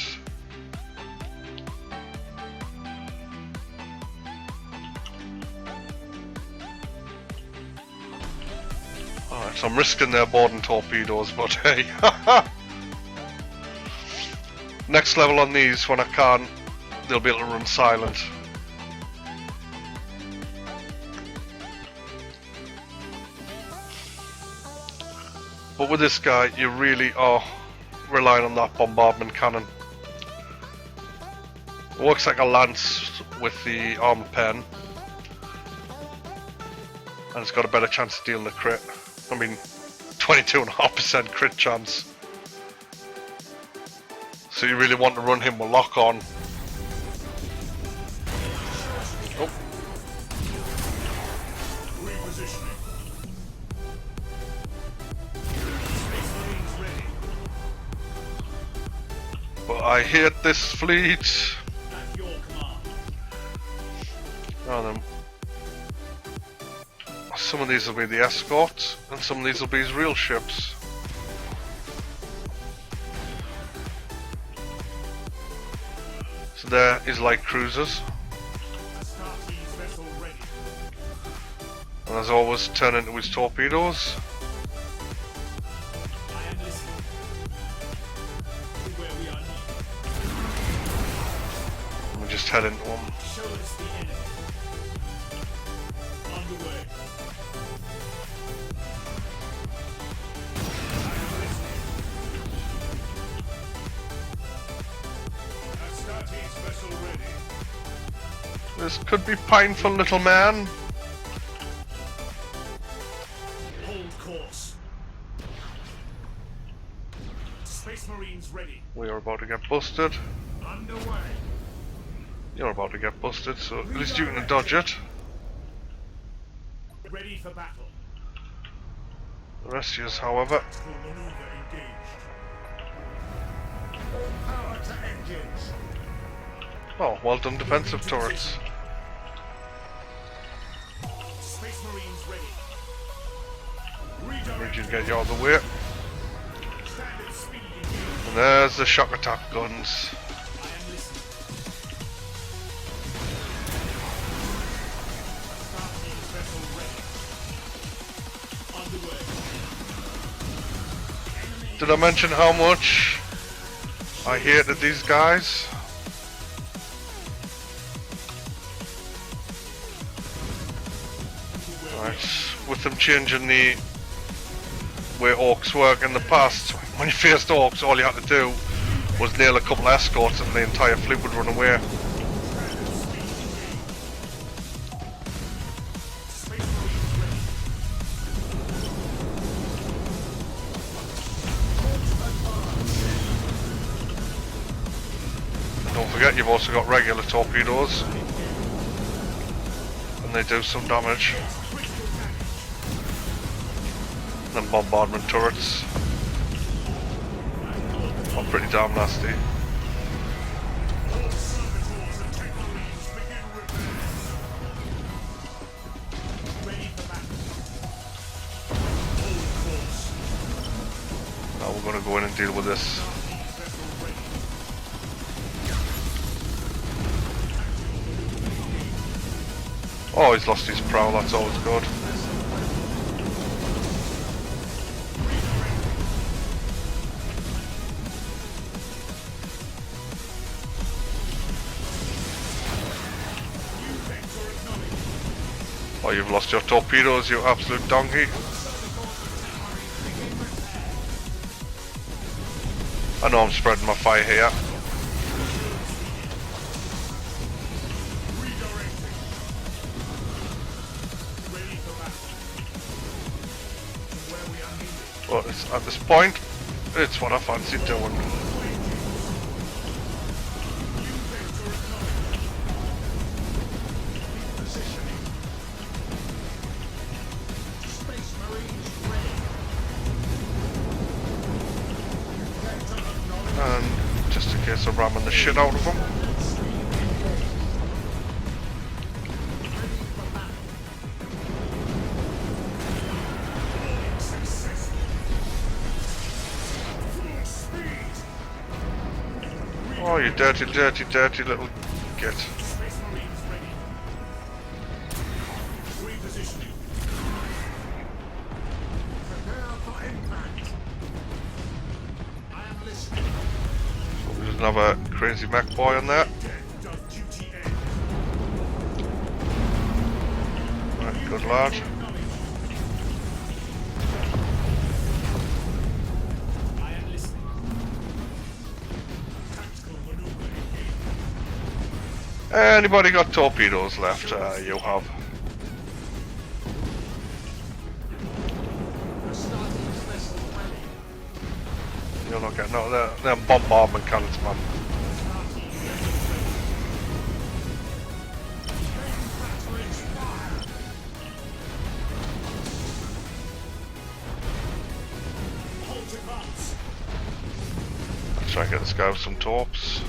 Alright, so I'm risking their boarding torpedoes, but hey. Next level on these, when I can, they'll be able to run silent. But with this guy, you really are relying on that bombardment cannon. It works like a lance with the armor pen, and it's got a better chance of dealing a crit. I mean, 22.5% crit chance. So you really want to run him with lock on. Oh. But I hate this fleet. Oh, then. Some of these will be the escorts, and some of these will be his real ships. So there is light cruisers. And as always, turn into his torpedoes. And we just head into them. This could be painful, little man. Hold course. Space Marines ready. We are about to get busted. Underway. You're about to get busted, so at least you can dodge it. Ready for battle. The rest of you, however. Tactical maneuver engaged. All power to engines. Oh, well done, defensive turrets. Space Marines ready. Need you to get you out of the way. Standard speed engaged. And there's the shock attack guns. I am listening. Starting vessel ready. Underway. Enemy Did I mention how much I hated these guys? Right, with them changing the way orcs work in the past, when you faced orcs, all you had to do was nail a couple of escorts and the entire fleet would run away. Don't forget, you've also got regular torpedoes, and they do some damage. And bombardment turrets are pretty damn nasty. Now we're going to go in and deal with this. Oh, he's lost his prow, that's always good. Oh, you've lost your torpedoes, you absolute donkey. I know I'm spreading my fire here. But it's, at this point, it's what I fancy doing. And just in case I'm ramming the shit out of them. Oh, you dirty, dirty, dirty little git. There's another crazy mech boy on there. Right, good lad. Anybody got torpedoes left? You have. You're not getting out of there. They're bombardment cannons, man. Let's try and get this guy with some torps.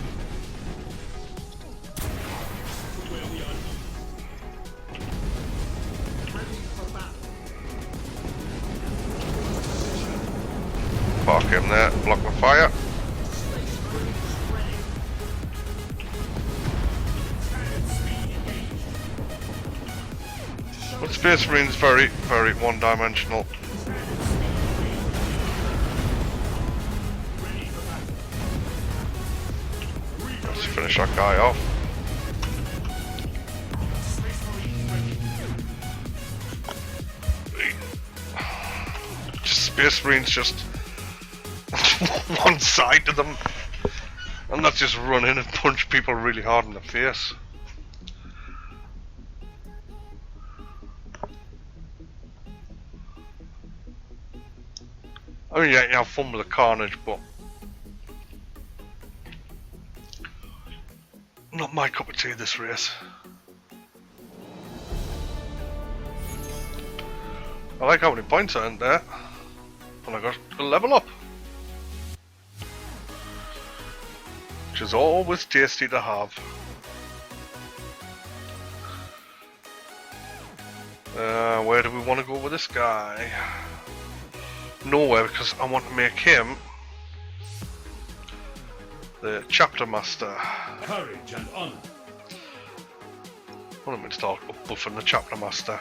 Park him there, block my fire. But Space Marine's very, very one-dimensional. Let's finish that guy off. Space Marine's just one side to them, and that's just run in and punch people really hard in the face. I mean, yeah, you have fun with the carnage, but not my cup of tea this race. I like how many points I earned there, and I got a level up, which is always tasty to have. Where do we want to go with this guy? Nowhere, because I want to make him the chapter master. Courage and honor. What am I to start buffing the chapter master?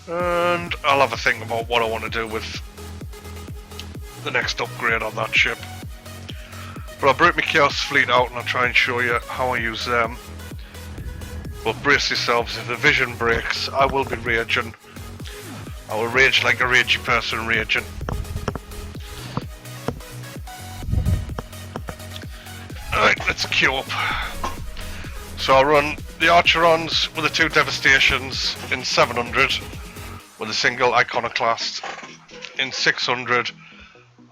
And I'll have a think about what I want to do with the next upgrade on that ship. But I'll break my Chaos fleet out and I'll try and show you how I use them. But brace yourselves, if the vision breaks, I will be raging. I will rage like a ragey person raging. Alright, let's queue up. So I'll run the Archerons with the 2 Devastations in 700 with a single Iconoclast. In 600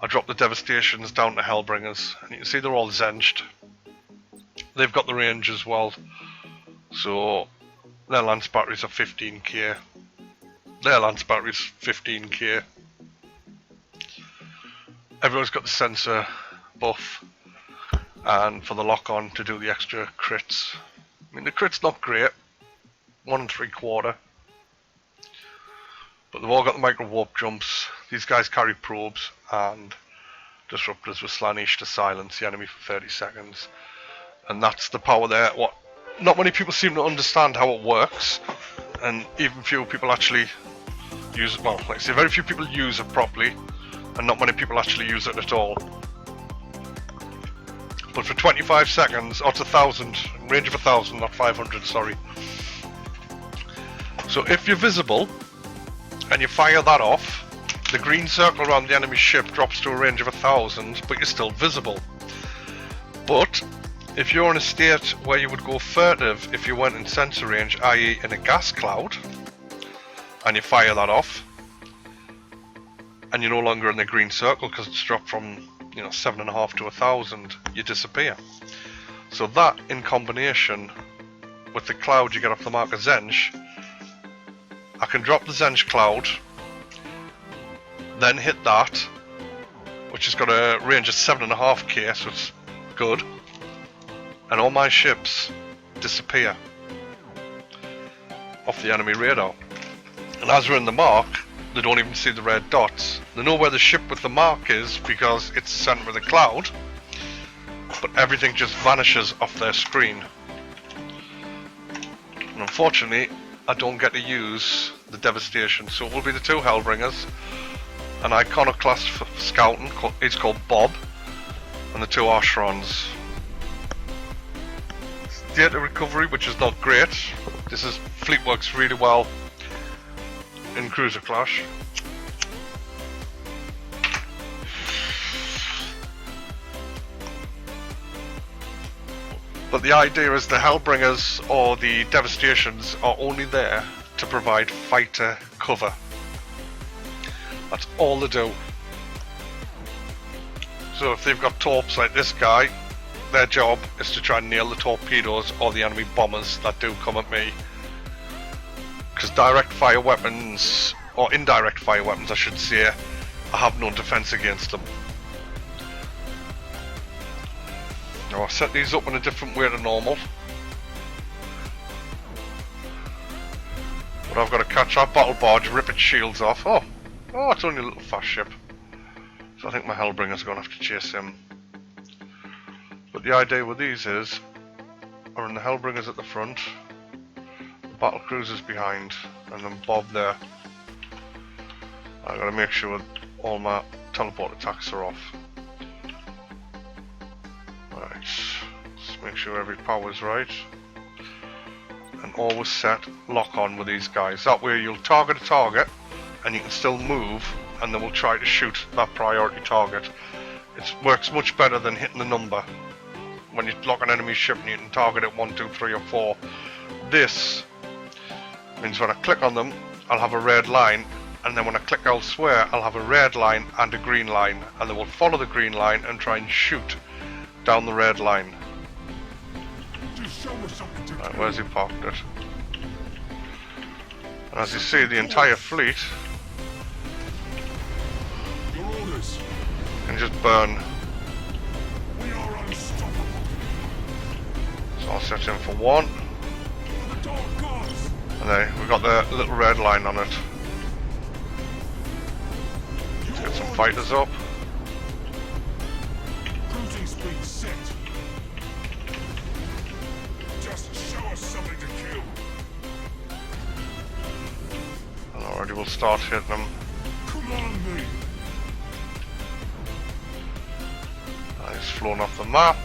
I drop the Devastations down to Hellbringers, and you can see they're all Zenged. They've got the range as well, so their lance batteries are 15k. Their lance batteries 15k. Everyone's got the sensor buff, and for the lock-on to do the extra crits. I mean, the crit's not great, 1 3/4, but they've all got the micro warp jumps. These guys carry probes and disruptors with Slaanesh to silence the enemy for 30 seconds, and that's the power there. What not many people seem to understand how it works, and even few people actually use it. Well, like I say, very few people use it properly, and not many people actually use it at all. But for 25 seconds, or it's 1,000, range of 1,000, not 500, sorry. So if you're visible, and you fire that off, the green circle around the enemy ship drops to a range of 1,000, but you're still visible. But if you're in a state where you would go furtive if you weren't in sensor range, i.e. in a gas cloud, and you fire that off, and you're no longer in the green circle because it's dropped from 7.5 to 1,000, you disappear. So that, in combination with the cloud you get off the marker Zenge, I can drop the Zenge cloud, then hit that, which has got a range of 7.5k, so it's good, and all my ships disappear off the enemy radar. And as we're in the mark, they don't even see the red dots. They know where the ship with the mark is because it's the center of the cloud, but everything just vanishes off their screen. And unfortunately, I don't get to use the Devastation, so it will be the 2 Hellbringers, an Iconoclast for scouting, he's called Bob, and the 2 Archerons. Data recovery, which is not great. Fleet works really well in Cruiser Clash. But the idea is the Hellbringers or the Devastations are only there to provide fighter cover. That's all they do. So if they've got torps like this guy, their job is to try and nail the torpedoes or the enemy bombers that do come at me. Because direct fire weapons, or indirect fire weapons I should say, I have no defense against them. Now I'll set these up in a different way to normal. But I've got to catch that battle barge, rip its shields off. Oh, it's only a little fast ship. So I think my Hellbringer's going to have to chase him. But the idea with these is, I run the Hellbringers at the front, the battle cruisers behind, and then Bob there. I've got to make sure all my teleport attacks are off. Right, let's make sure every power's right. And always set lock on with these guys. That way you'll target a target, and you can still move, and then we'll try to shoot that priority target. It works much better than hitting the number. When you lock an enemy ship and you can target it 1, 2, 3 or 4. This means when I click on them, I'll have a red line, and then when I click elsewhere, I'll have a red line and a green line, and they will follow the green line and try and shoot down the red line. Right, where's he parked it? And as you see, the entire fleet can just burn. So I'll set him for 1. And there, we've got the little red line on it. Let's get some fighters up. Cruising speed set. Just show us something to kill. And already we'll start hitting them. Come on, me. He's flown off the map.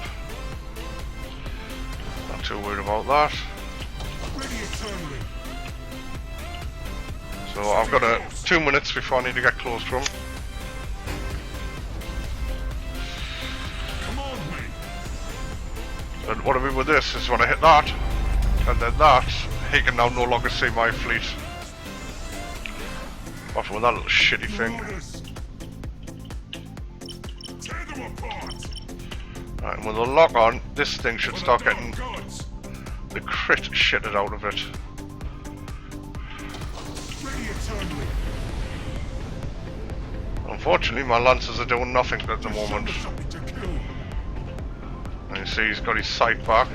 Not too worried about that. eternally. So I've got 2 minutes before I need to get close to him. Command me. And what I mean with this is when I hit that, and then that, he can now no longer see my fleet. Off with that little shitty thing. Orders. Tear them apart. Right, and with the lock on, this thing should For the start dark getting gods. the crit shitted out of it. Ready eternally. Unfortunately, my lancers are doing nothing at the Show moment. us something to kill. And you see he's got his sight back,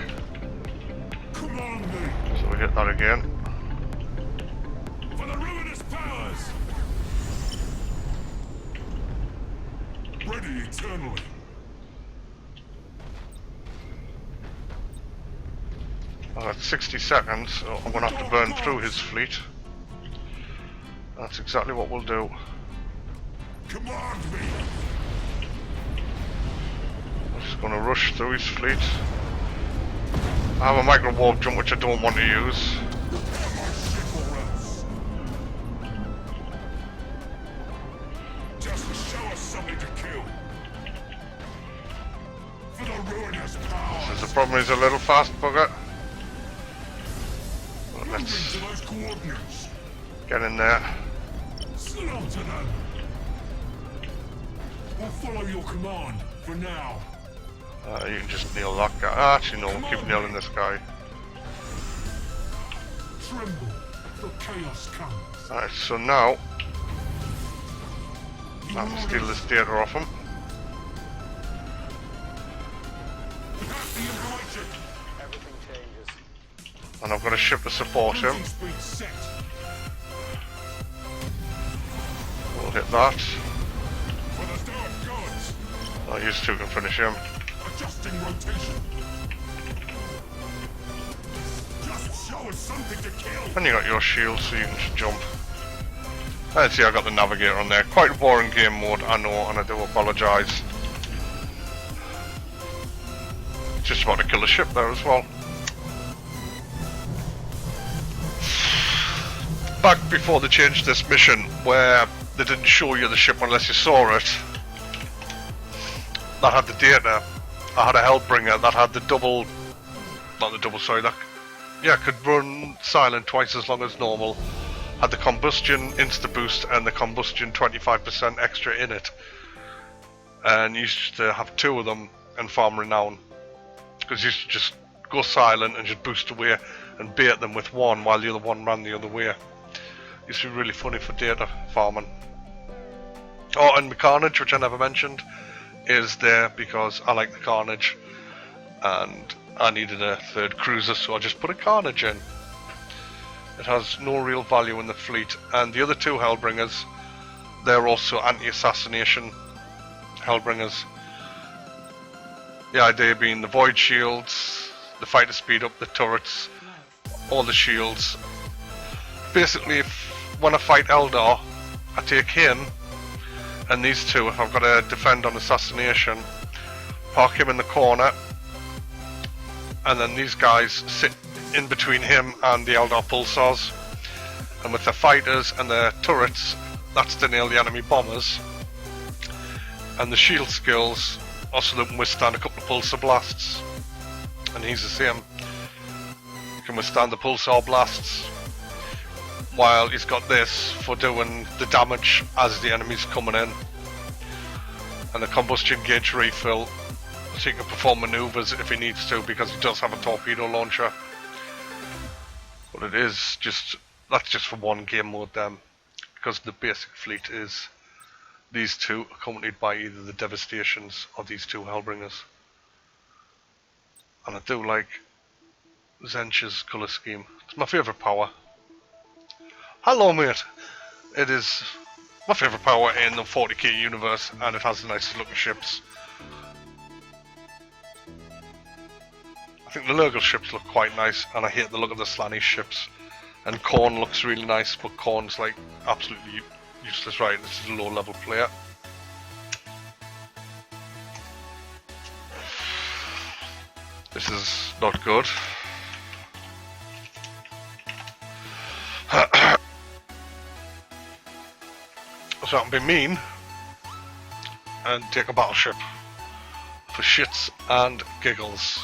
Command me. so we hit that again. For the ruinous powers. Ready eternally. I've got 60 seconds, so I'm going to have to burn through his fleet. That's exactly what we'll do. Command me. I'm just going to rush through his fleet. I have a micro warp jump which I don't want to use. My ship or else. Just show us something to kill. For the ruinous powers. The problem is a little fast bugger. But Moving let's to those coordinates. get in there. Slaughter them. We'll follow your command for now. You can just nail that guy. Actually no, we'll keep nailing this guy. Tremble, the chaos comes. Alright, so now I can steal this data off him. Pass the information. Everything changes. And I've got a ship to support him. Moving speed set. We'll hit that. For the dark gods. You two can finish him. Adjusting rotation. Just show us something to kill. And you got your shield so you can just jump. And see I got the navigator on there. Quite a boring game mode, I know, and I do apologise. Just about to kill a ship there as well. Back before they changed this mission, where they didn't show you the ship unless you saw it, that had the data. I had a Hellbringer that had the double, not the double, sorry, that, yeah, could run silent twice as long as normal. Had the combustion insta boost and the combustion 25% extra in it. And you used to have two of them and farm renown. Because you used to just go silent and just boost away and bait them with one while the other one ran the other way. Used to be really funny for data farming. Oh, and the Carnage, which I never mentioned, is there because I like the Carnage and I needed a third cruiser, so I just put a Carnage in. It has no real value in the fleet, and the other two Hellbringers, they're also anti-assassination Hellbringers. The idea being the void shields, the fighter speed up, the turrets, all the shields. Basically, when I fight Eldar, I take him and these two, if I've got to defend on assassination, park him in the corner, and then these guys sit in between him and the Eldar pulsars, and with the fighters and the turrets, that's to nail the enemy bombers, and the shield skills also that can withstand a couple of pulsar blasts, and he's the same, he can withstand the pulsar blasts, while he's got this for doing the damage as the enemy's coming in, and the combustion gauge refill so he can perform maneuvers if he needs to, because he does have a torpedo launcher. But it is just, that's just for one game mode then, because the basic fleet is these two accompanied by either the Devastations or these two Hellbringers. And I do like Zench's colour scheme. It's my favourite power. Hello mate! It is my favourite power in the 40k universe, and it has the nicest looking ships. I think the Lurgle ships look quite nice, and I hate the look of the Slaanesh ships. And Khorne looks really nice, but Khorne's like absolutely useless, right? This is a low level player. This is not good. so I can be mean and take a battleship for shits and giggles.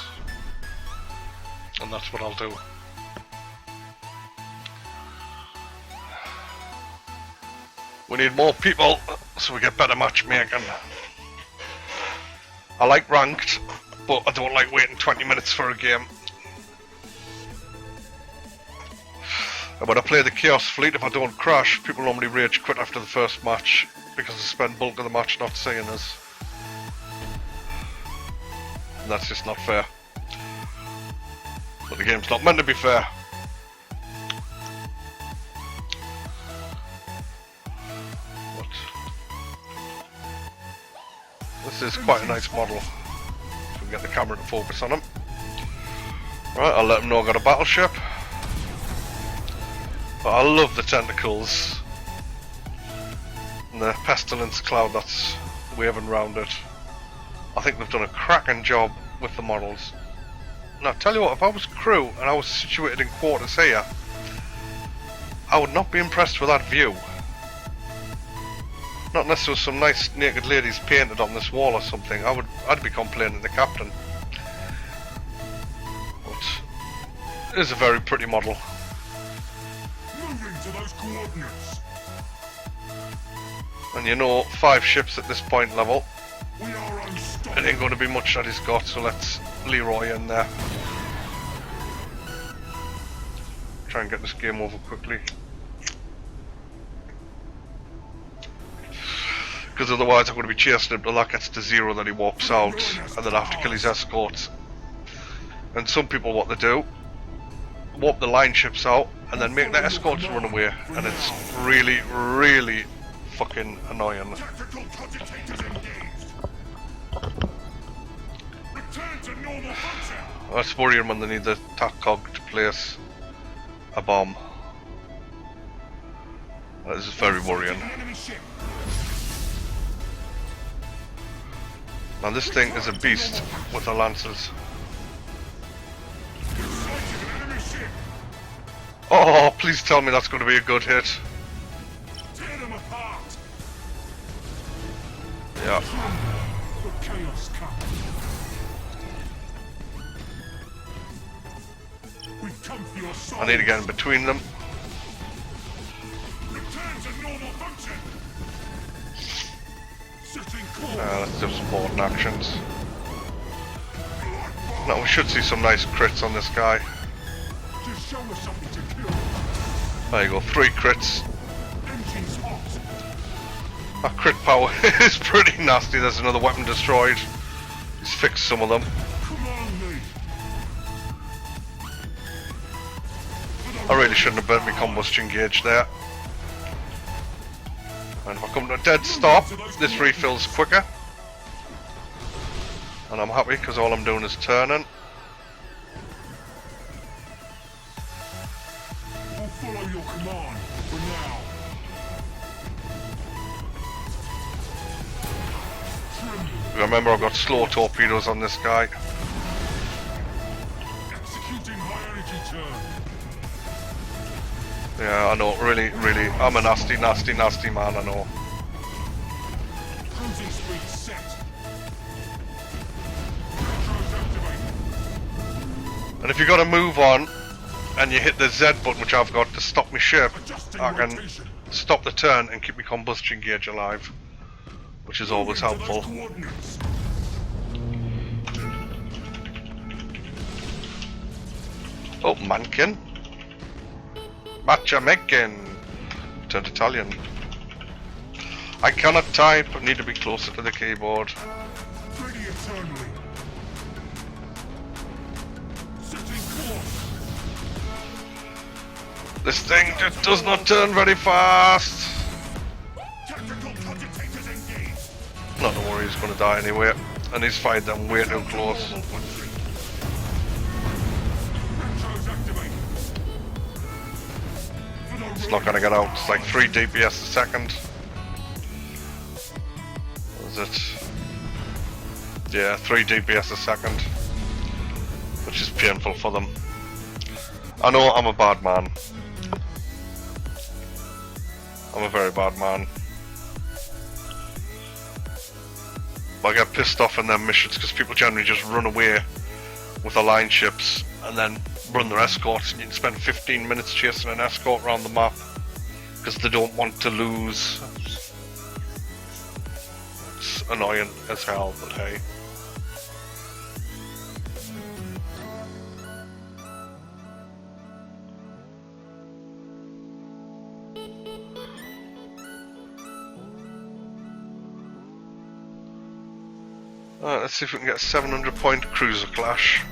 And that's what I'll do. We need more people so we get better matchmaking. I like ranked, but I don't like waiting 20 minutes for a game. And when I play the Chaos Fleet, if I don't crash, people normally rage quit after the first match because they spend bulk of the match not seeing us. And that's just not fair. But the game's not meant to be fair. But this is quite a nice model. If we can get the camera to focus on him. Right, I'll let him know I got a battleship. But I love the tentacles and the pestilence cloud that's waving around it. I think they've done a cracking job with the models. Now, tell you what, if I was crew and I was situated in quarters here, I would not be impressed with that view. Not unless there was some nice naked ladies painted on this wall or something. I'd be complaining the captain. But it is a very pretty model. Moving to those coordinates. And you know, 5 ships at this point level. We are It unstoppable. ain't going to be much that he's got, so let's Leroy in there. Try and get this game over quickly. Because otherwise I'm going to be chasing him till that gets to 0, then he warps out, and then I have to kill his escorts. And some people, what they do, warp the line ships out, and then make their escorts run away, and it's really, really fucking annoying. Tactical cogitators engaged. Return to normal function. That's worrying when they need the TAC cog to place a bomb. That is very worrying. Enemy ship. Now this thing is a beast with the lancers. Sighted an enemy ship. Oh, please tell me that's going to be a good hit. Tear them apart. Yeah. The chaos comes. We've come for your soul. I need to get in between them. Return to normal function. Setting course. Let's do some important actions. Now we should see some nice crits on this guy. Just show us something to kill. There you go, 3 crits. Engines hot. That crit power is pretty nasty. There's another weapon destroyed. He's fixed some of them. Command me. I really shouldn't have burnt my combustion gauge there. And if I come to a dead stop, this refills quicker. And I'm happy because all I'm doing is turning. We'll follow your command for now. Tremble. Remember, I've got slow torpedoes on this guy. Executing high energy turn. Yeah, I know, really, I'm a nasty man, I know. Cruising speed set. Retros activate. And if you got to move on, and you hit the Z button, which I've got to stop my ship, Adjusting I can rotation. stop the turn and keep my combustion gauge alive, which is always Moving to those helpful. coordinates. Oh, mankin. Matcha making. Turned Italian. I cannot type, I need to be closer to the keyboard. Ready eternally. Setting course. This thing just does not turn very fast. Tactical cogitators engaged. Not to worry, he's going to die anyway. And he's fired them way too close. Retros activate. It's not going to get out. It's like 3 DPS a second. What is it? Yeah, 3 DPS a second. Which is painful for them. I know I'm a bad man. I'm a very bad man. But I get pissed off in them missions because people generally just run away with the line ships and then run their escorts, and you can spend 15 minutes chasing an escort around the map because they don't want to lose. It's annoying as hell, but hey. Alright, let's see if we can get a 700 point cruiser clash,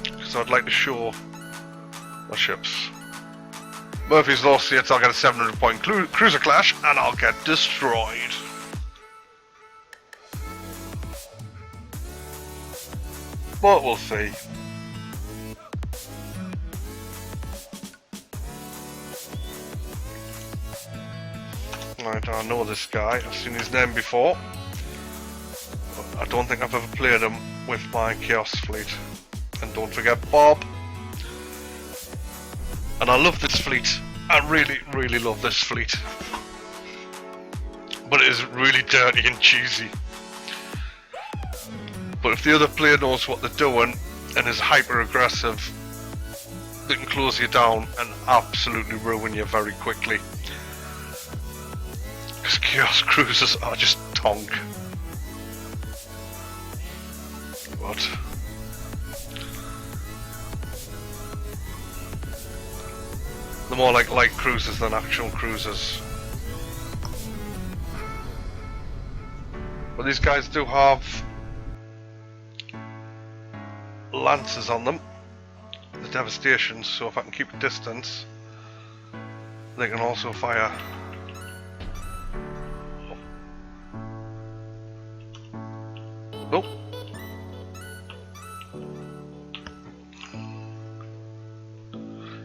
because I'd like to show my ships. Murphy's Law states I'll get a 700 point cruiser clash and I'll get destroyed. But we'll see. Right, I know this guy, I've seen his name before. I don't think I've ever played him with my Chaos fleet. And don't forget Bob. And I love this fleet. I really, really love this fleet. But it is really dirty and cheesy. But if the other player knows what they're doing and is hyper aggressive, they can close you down and absolutely ruin you very quickly. Because Chaos Cruisers are just tonk. But they're more like light cruisers than actual cruisers. But these guys do have lances on them, the devastation, so if I can keep a distance, they can also fire. Oh.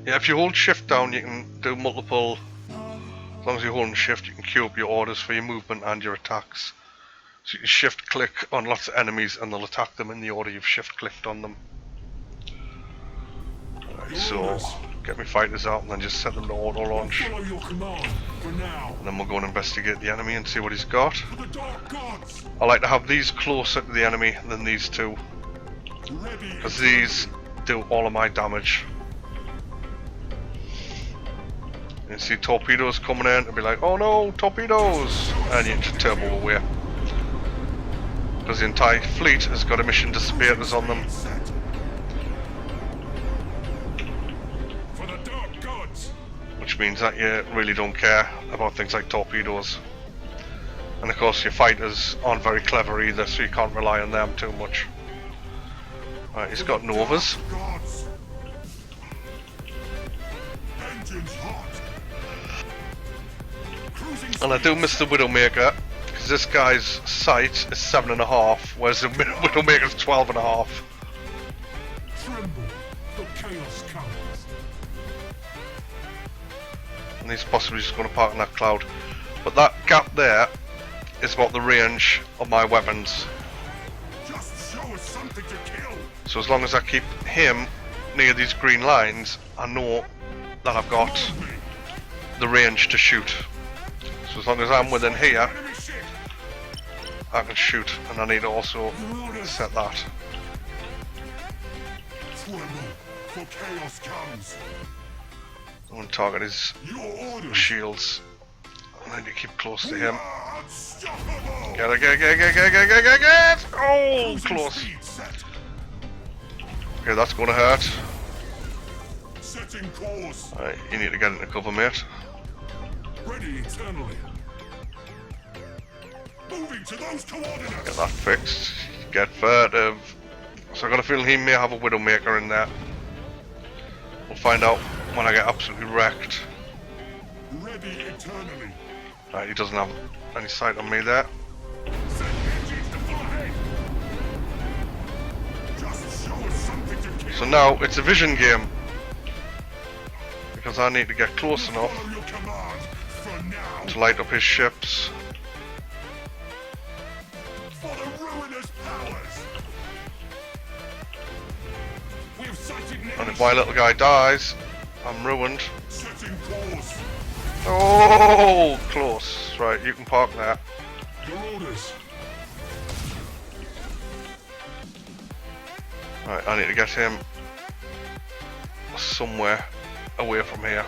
Yeah, if you hold shift down you can do multiple, as long as you're holding shift you can queue up your orders for your movement and your attacks. So you can shift click on lots of enemies and they'll attack them in the order you've shift clicked on them. Right, so get my fighters out and then just set them to auto launch. And then we'll go and investigate the enemy and see what he's got. I like to have these closer to the enemy than these two, because these do all of my damage. You see torpedoes coming in and be like, oh no, torpedoes! And you just turbo away. Because the entire fleet has got emission dissipators on them. Which means that you really don't care about things like torpedoes. And of course your fighters aren't very clever either, so you can't rely on them too much. Right, he's got Novas. And I do miss the Widowmaker, because this guy's sight is 7.5, whereas the Widowmaker's 12.5. Tremble, the chaos comes. And he's possibly just going to park in that cloud. But that gap there is about the range of my weapons. Just show us something to kill. So as long as I keep him near these green lines, I know that I've got the range to shoot. So as long as I'm within here, I can shoot, and I need to also set that. Tremble, for chaos comes. I'm going to target his shields. I need to keep close to him. Get it! Oh, close. Okay, that's going to hurt. Setting course. Alright, you need to get into cover, mate. Ready eternally. Moving to those coordinates. Get that fixed. Get furtive. So I got a feeling he may have a Widowmaker in there. We'll find out when I get absolutely wrecked. Ready eternally. Right, he doesn't have any sight on me there. Send engines to full ahead. Just show us something to kill. So now it's a vision game, because I need to get close enough Follow your command for now. to light up his ships. For the ruinous powers. We've sighted an And if my little guy dies, I'm ruined. setting course. Oh, close. Right, you can park there. Your orders. Right, I need to get him somewhere away from here.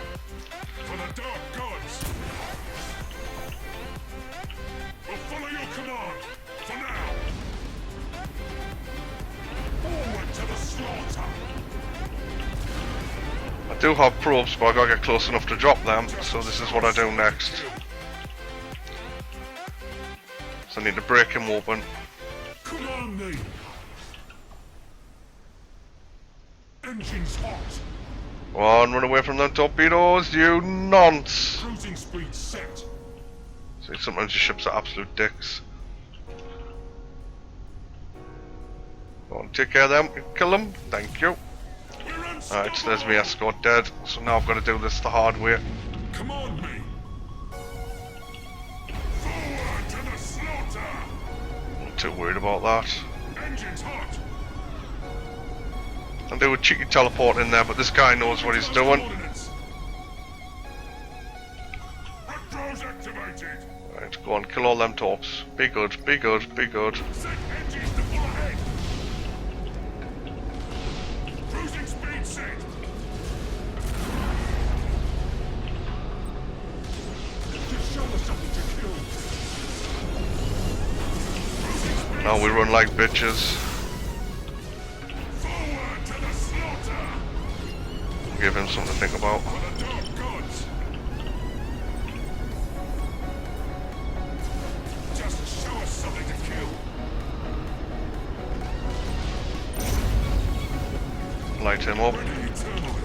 For the dark gods. We'll follow your command. For now. Forward to the slaughter. I do have probes, but I gotta get close enough to drop them, so this is what I do next. So I need to break him open. Come on, me. Engines hot. Go on, run away from the torpedoes, you nonce! Cruising speed set. See, sometimes your ships are absolute dicks. Go on, take care of them, kill them, thank you. We're Alright, so there's my escort dead, so now I've got to do this the hard way. Come on, me. Forward to the slaughter. Not too worried about that. Engines hot. I'll do a cheeky teleport in there, but this guy knows what he's doing. Retros activated. Right, go on, kill all them torps. Be good, be good, be good. Set engines to full ahead. Cruising speed set. Just show us something to kill. Cruising speed Now we run like bitches. forward to the slaughter. Give him something to think about. For the dark gods. Just show us something to kill. Light him up. Ready eternally.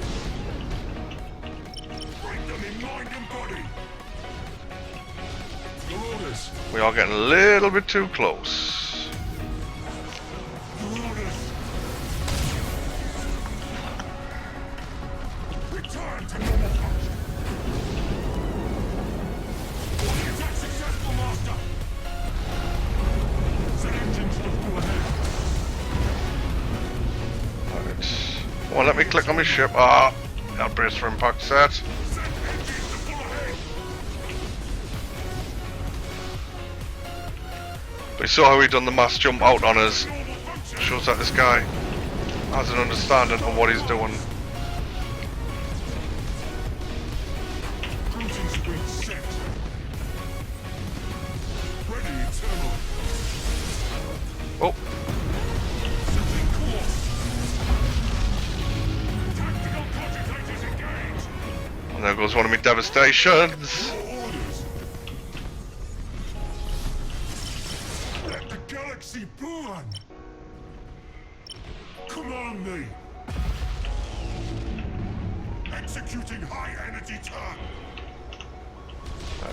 Break them in mind and body. Your orders. We are getting a little bit too close. Your orders. Return to normal function. Warning attack successful, Master. Set engines to full ahead. Right. Come on, let me click on my ship. Ah, that brace for impact set. Set engines to full ahead. We saw how he done the mass jump out on us. Normal function. Shows that this guy has an understanding of what he's doing. Cruising speed set. Ready eternally. Oh, Setting course. Tactical cogitators engaged. and there goes one of my devastations. Your orders. Let the galaxy burn. Come on, me. Executing high energy turn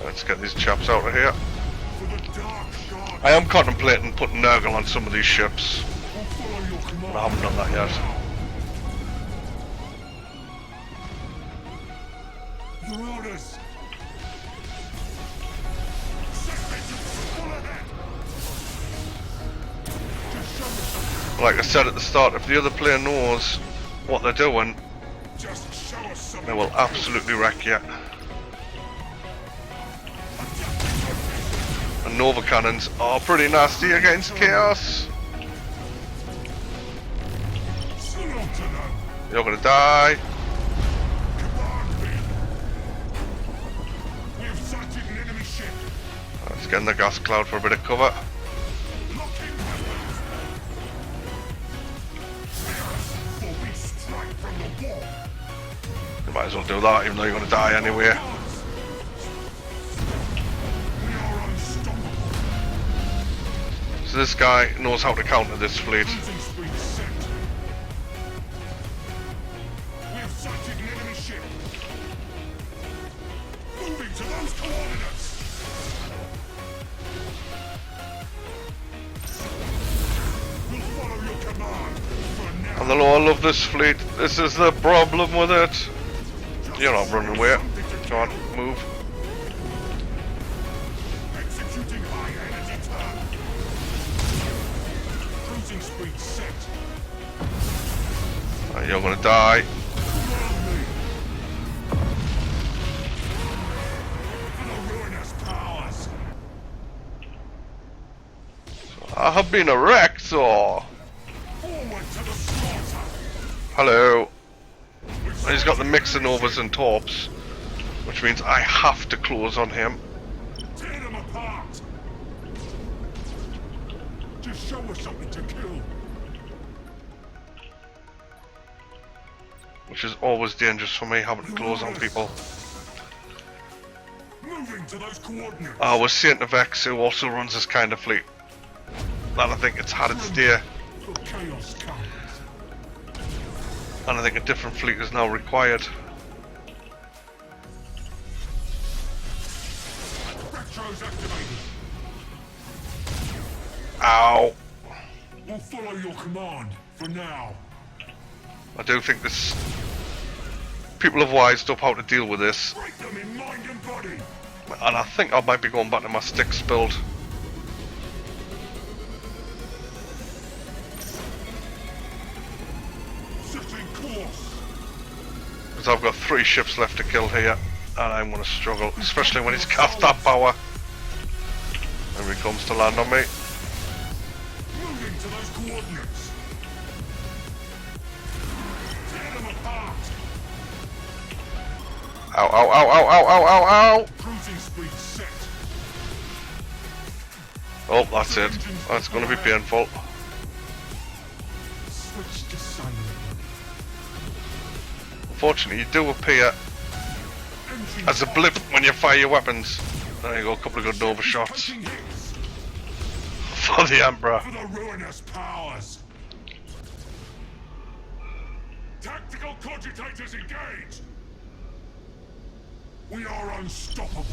Let's get these chaps out of here. for the dark god. I am contemplating putting Nurgle on some of these ships. We'll follow your command. I haven't done that yet. Your orders. Set engines to full ahead. Just show us something. Like I said at the start, if the other player knows what they're doing, Just show us something. they will absolutely wreck you. And Nova Cannons are pretty nasty against Chaos. Slaughter them. You're gonna die. Command me. We have sighted an enemy ship. Let's get in the gas cloud for a bit of cover. Locking weapons. For we strike from the wall. You might as well do that, even though you're gonna die anyway. We are unstoppable. So this guy knows how to counter this fleet. Cruising speed set. We have sighted an enemy ship. Moving to those coordinates. We'll follow your command for now. And they'll all love this fleet. This is the problem with it. You're not running away. Come on, move. Executing high energy turn. Cruising speed set. You're gonna die. Command me. For the ruinous powers. I have been a wreck, so. Forward to the slaughter. Hello. And he's got the Mixer-Novas and Torps, which means I have to close on him. Tear them apart! Just show us something to kill. Which is always dangerous for me, having to close on people. Moving to those coordinates. We're Saint of X, who also runs this kind of fleet. And I think it's had its day. For chaos comes. And I think a different fleet is now required. Retro's activated. Ow! We'll follow your command for now. I do think this... people have wised up how to deal with this. Break them in mind and body. And I think I might be going back to my sticks build. Setting course. Because I've got 3 ships left to kill here. And I'm going to struggle, especially when he's cast that power. And he comes to land on me. Moving to those coordinates. Tear them apart. Ow, ow, ow, ow, ow, ow, ow, ow! Cruising speed set. Oh, that's it. That's going to be painful. Switch to silent. Unfortunately, you do appear Engine as a blip when you fire your weapons. There you go, a couple of good Nova shots taking hits for the Emperor. for the ruinous powers. Tactical cogitators engaged. We are unstoppable.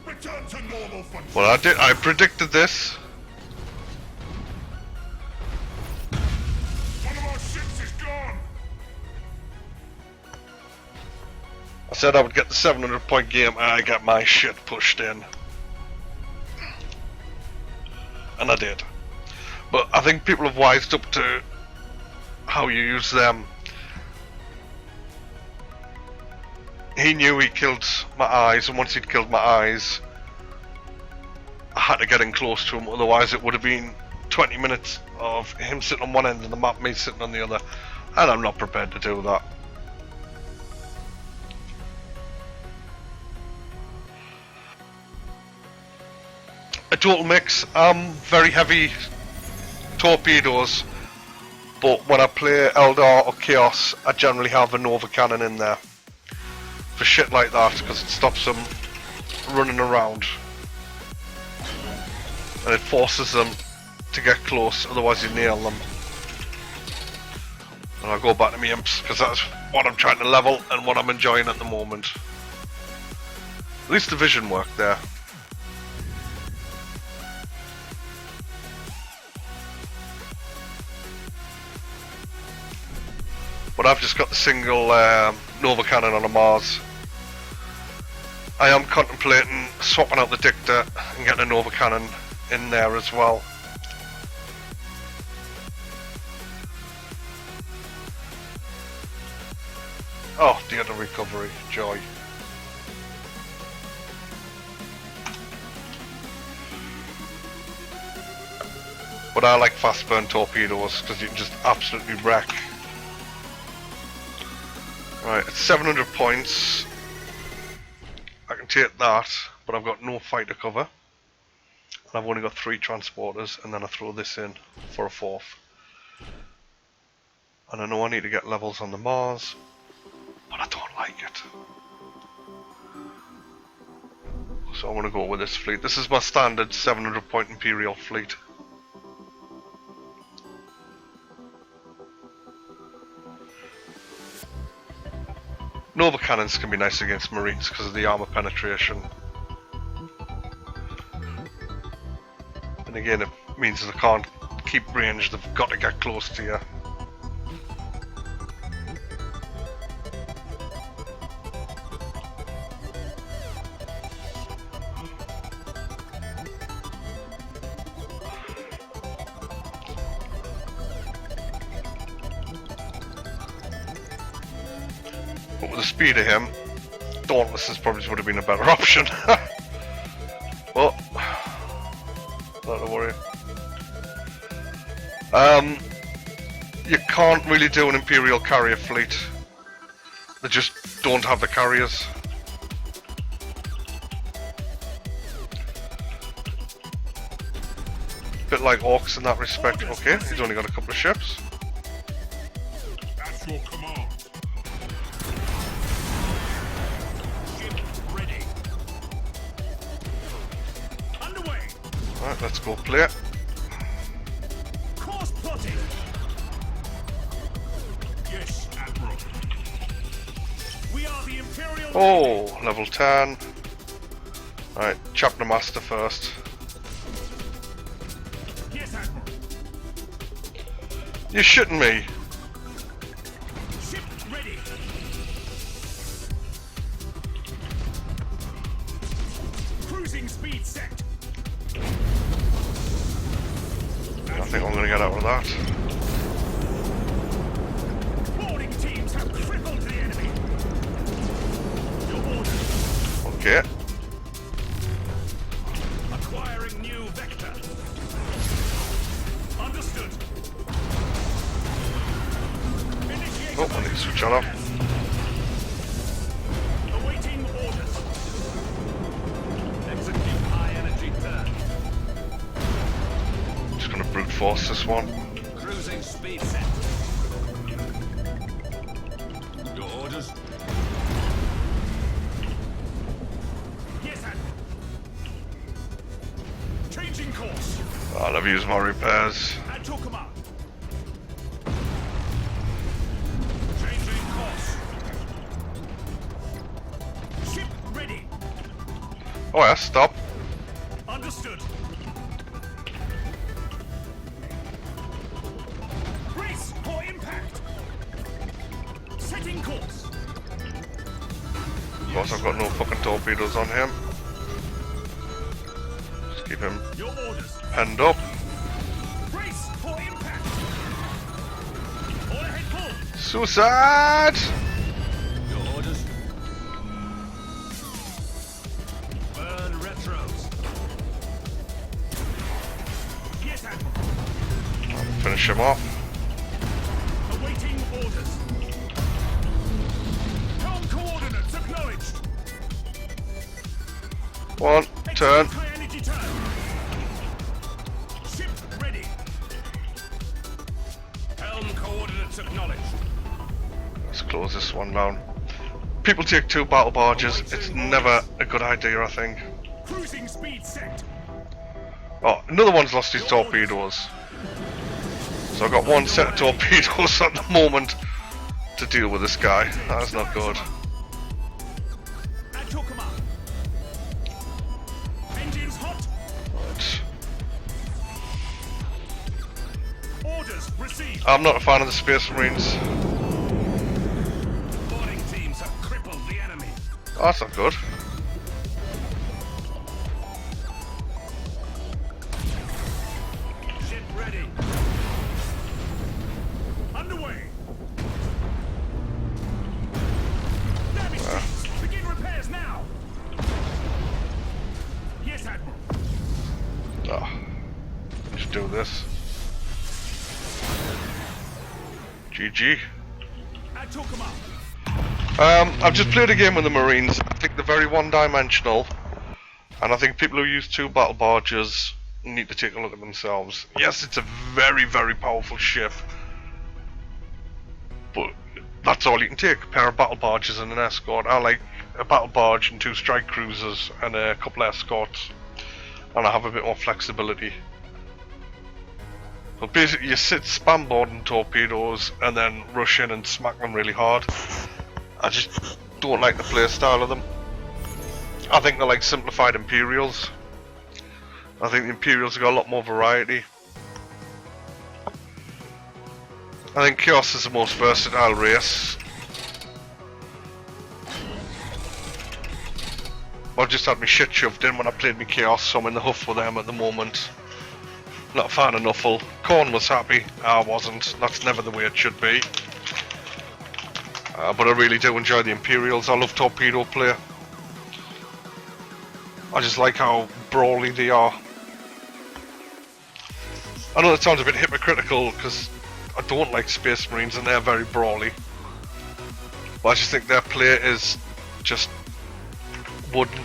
Return to normal function. Well, I predicted this. One of our ships is gone. I said I would get the 700-point game, and I got my shit pushed in. And I did. But I think people have wised up to how you use them. He knew he killed my eyes, and once he'd killed my eyes, I had to get in close to him, otherwise it would have been 20 minutes of him sitting on one end of the map, me sitting on the other, and I'm not prepared to do that. A total mix. Very heavy torpedoes, but when I play Eldar or Chaos, I generally have a Nova cannon in there for shit like that, because it stops them running around and it forces them to get close, otherwise you nail them. And I go back to my imps, because that's what I'm trying to level and what I'm enjoying at the moment. At least the vision worked there. But I've just got the single Nova cannon on a Mars. I am contemplating swapping out the Dicta and getting a Nova cannon in there as well. Oh, data recovery, joy. But I like fast burn torpedoes because you can just absolutely wreck. Right, it's 700 points. I can take that, but I've got no fighter cover. And I've only got 3 transporters, and then I throw this in for a 4th. And I know I need to get levels on the Mars, but I don't like it. So I'm going to go with this fleet. This is my standard 700 point Imperial fleet. Nova cannons can be nice against Marines because of the armor penetration. And again, it means they can't keep range, they've got to get close to you. But with the speed of him, Dauntlesses probably would have been a better option. Well, not to worry. You can't really do an Imperial carrier fleet. They just don't have the carriers. Bit like orcs in that respect. Okay, he's only got a couple of ships. That's your command. Ship ready. Underway. Right, let's go play it. Course plotting. Yes, Admiral. We are the Imperial. Oh, level 10. Right, chapter master first. Yes, Admiral. You're shitting me. Ship ready. Cruising speed set. I think I'm gonna get out of that. Boarding teams have crippled the enemy. Your orders. Okay. Acquiring new vector. Understood. Initiate. Oh, I need to switch on off. Awaiting orders. Execute high energy turn. Just gonna brute force this one. Cruising speed set. Your orders. Yes, Admiral. Changing course. I'll have used my repairs. At your command. Changing course. Ship ready. Oh yeah, stop. Understood. Brace for impact. Setting course. Of course, I've got no fucking torpedoes on him. Just keep him Your orders. penned up. Brace for impact. All ahead pull. Suicide! Your orders. Burn retros. Yes, Admiral. Finish him off. Awaiting orders. Helm coordinates acknowledged. One, turn. Execute high energy turn. Ship ready. Helm coordinates acknowledged. Let's close this one down. People take 2 battle barges. It's never a good idea, I think. Cruising speed set. Oh, another one's lost his torpedoes. So I've got 1 set of torpedoes at the moment to deal with this guy. That's not good. At your command. Engines hot. Right. Orders received. I'm not a fan of the Space Marines. Boarding teams have crippled the enemy. Oh, that's not good. Ship ready. Underway. Damage teams, begin repairs now. Yes, Admiral. Oh, just do this. GG. At your command. I've just played a game with the Marines. I think they're very one-dimensional, and I think people who use 2 battle barges need to take a look at themselves. Yes, it's a very, very powerful ship, but that's all you can take. A pair of battle barges and an escort. I like a battle barge and 2 strike cruisers and a couple of escorts, and I have a bit more flexibility. But basically you sit spam boarding torpedoes and then rush in and smack them really hard. I just don't like the play style of them. I think they're like simplified Imperials. I think the Imperials have got a lot more variety. I think Chaos is the most versatile race. I've just had my shit shoved in when I played my Chaos, so I'm in the huff with them at the moment. Not a fan of Nuffle. Corn was happy, I wasn't. That's never the way it should be. But I really do enjoy the Imperials. I love torpedo play. I just like how brawly they are. I know it sounds a bit hypocritical because I don't like Space Marines and they're very brawly. But I just think their play is just wooden.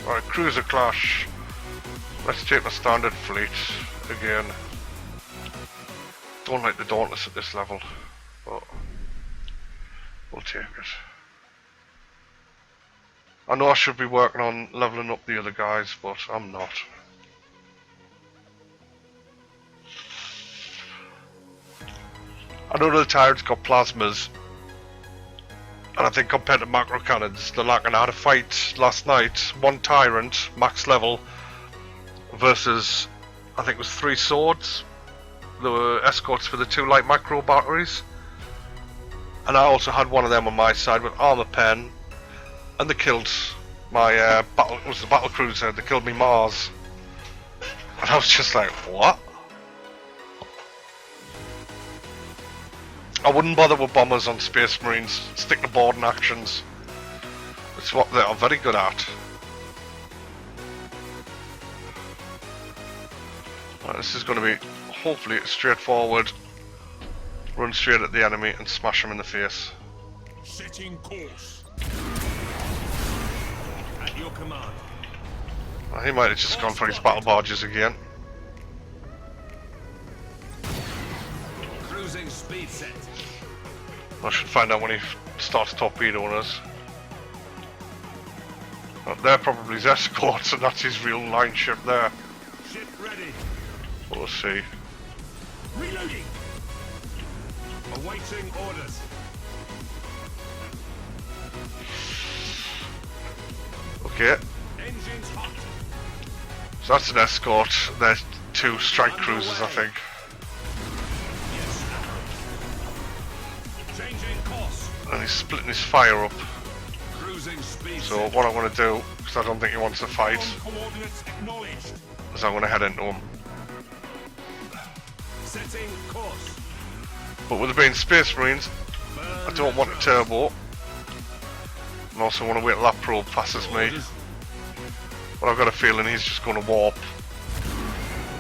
Right, cruiser clash. Let's take the standard fleet again. Don't like the Dauntless at this level, but we'll take it. I know I should be working on leveling up the other guys, but I'm not. I know the Tyrants got plasmas, and I think compared to macro cannons, they're lacking. I had a fight last night, one Tyrant, max level, versus, I think it was 3 swords. There were escorts for the 2 light macro batteries. And I also had one of them on my side with armor pen, and they killed my battle cruiser. They killed me Mars, and I was just like, what? I wouldn't bother with bombers on Space Marines. Stick to boarding actions. It's what they are very good at. Right, this is going to be hopefully straightforward. Run straight at the enemy and smash them in the face. Setting course. At your command. Well, he might have just gone for his battle barges again. Cruising speed set. I should find out when he starts torpedoing us. They're probably his escorts, and that's his real line ship there. Ship ready. We'll see. Reloading. Awaiting orders. Okay, Engines hot. so that's an escort. There's 2 strike cruisers, I think. Yes. Changing course. And he's splitting his fire up. Cruising speed So set. what I'm going to do, because I don't think he wants to fight, Coordinates acknowledged. is I'm going to head into him. Setting course. But with it being Space Marines, I don't want a turbo. And also want to wait till that probe passes me. Orders. But I've got a feeling he's just going to warp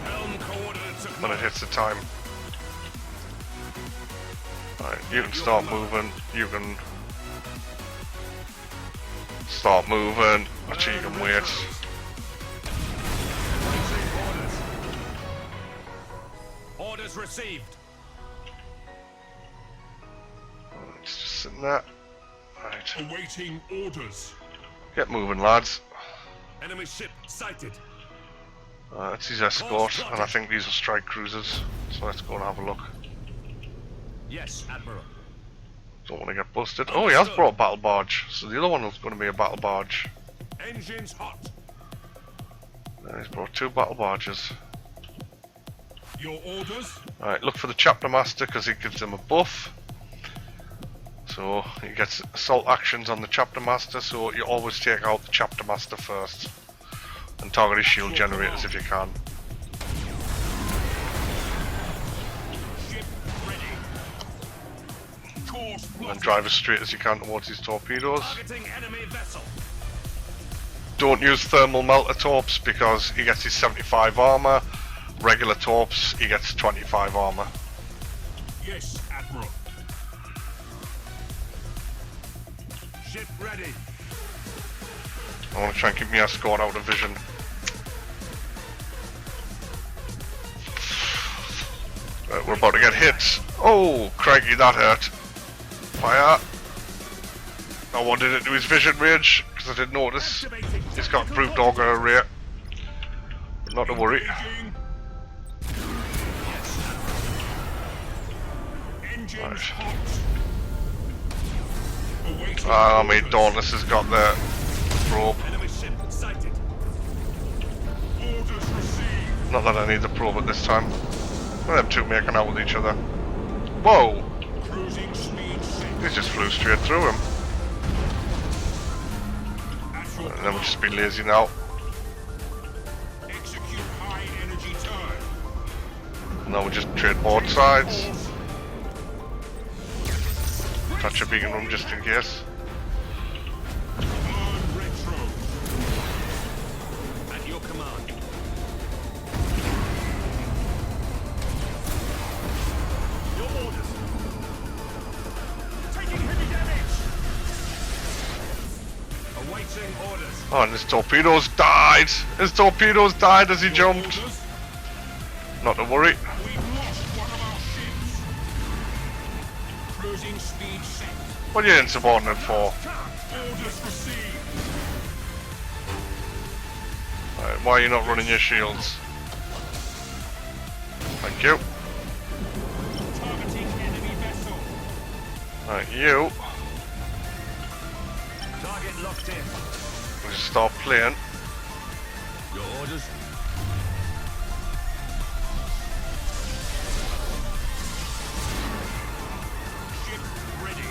Helm coordinates when it acknowledged. hits the time. Right, you can start moving. You can start moving. Actually, you can wait. Orders received. It's just sitting there. Right, Awaiting orders. get moving, lads. Enemy ship sighted. It's his escort, and I think these are strike cruisers. So let's go and have a look. Yes, Admiral. Don't want to get busted. Oh, he has brought a battle barge. So the other one was going to be a battle barge. Engines hot. And he's brought 2 battle barges. Your orders. Alright, look for the chapter master because he gives him a buff. So he gets assault actions on the chapter master, so you always take out the chapter master first. And target his shield generators if you can. Ship ready. Course And plotted. drive as straight as you can towards his torpedoes. Targeting enemy vessel. Don't use thermal melter torps because he gets his 75 armor. Regular torps, he gets 25 armor. Yes, Admiral. Ship ready. I want to try and keep my escort out of vision. Right, we're about to get hit. Oh, crikey, that hurt. Fire. I wanted into his vision range because I didn't notice. Activating. He's got brute dog array. Not to worry. Engaging. Engines Right. hot. Awaiting I mean, orders. Dauntless has got the probe. Enemy ship sighted. Orders received. Not that I need the probe at this time. Well, them 2 making out with each other. Whoa! Cruising speed set. He just flew straight through him. At your And then we'll command. just be lazy now. Execute high energy turn. Now we'll just trade both sides. Course. touch a beacon room just in case. On retro. At your command. Your orders. Taking heavy damage. Awaiting orders. Oh, and his torpedoes died! His torpedoes died as he jumped! Orders. Not to worry. We've lost one of our ships. Cruising speed set. What are you insubordinate for? Orders received. Right, why are you not running your shields? Thank you. Targeting enemy vessel. Right, you. Target locked in. We just start playing. Your orders. Ship ready.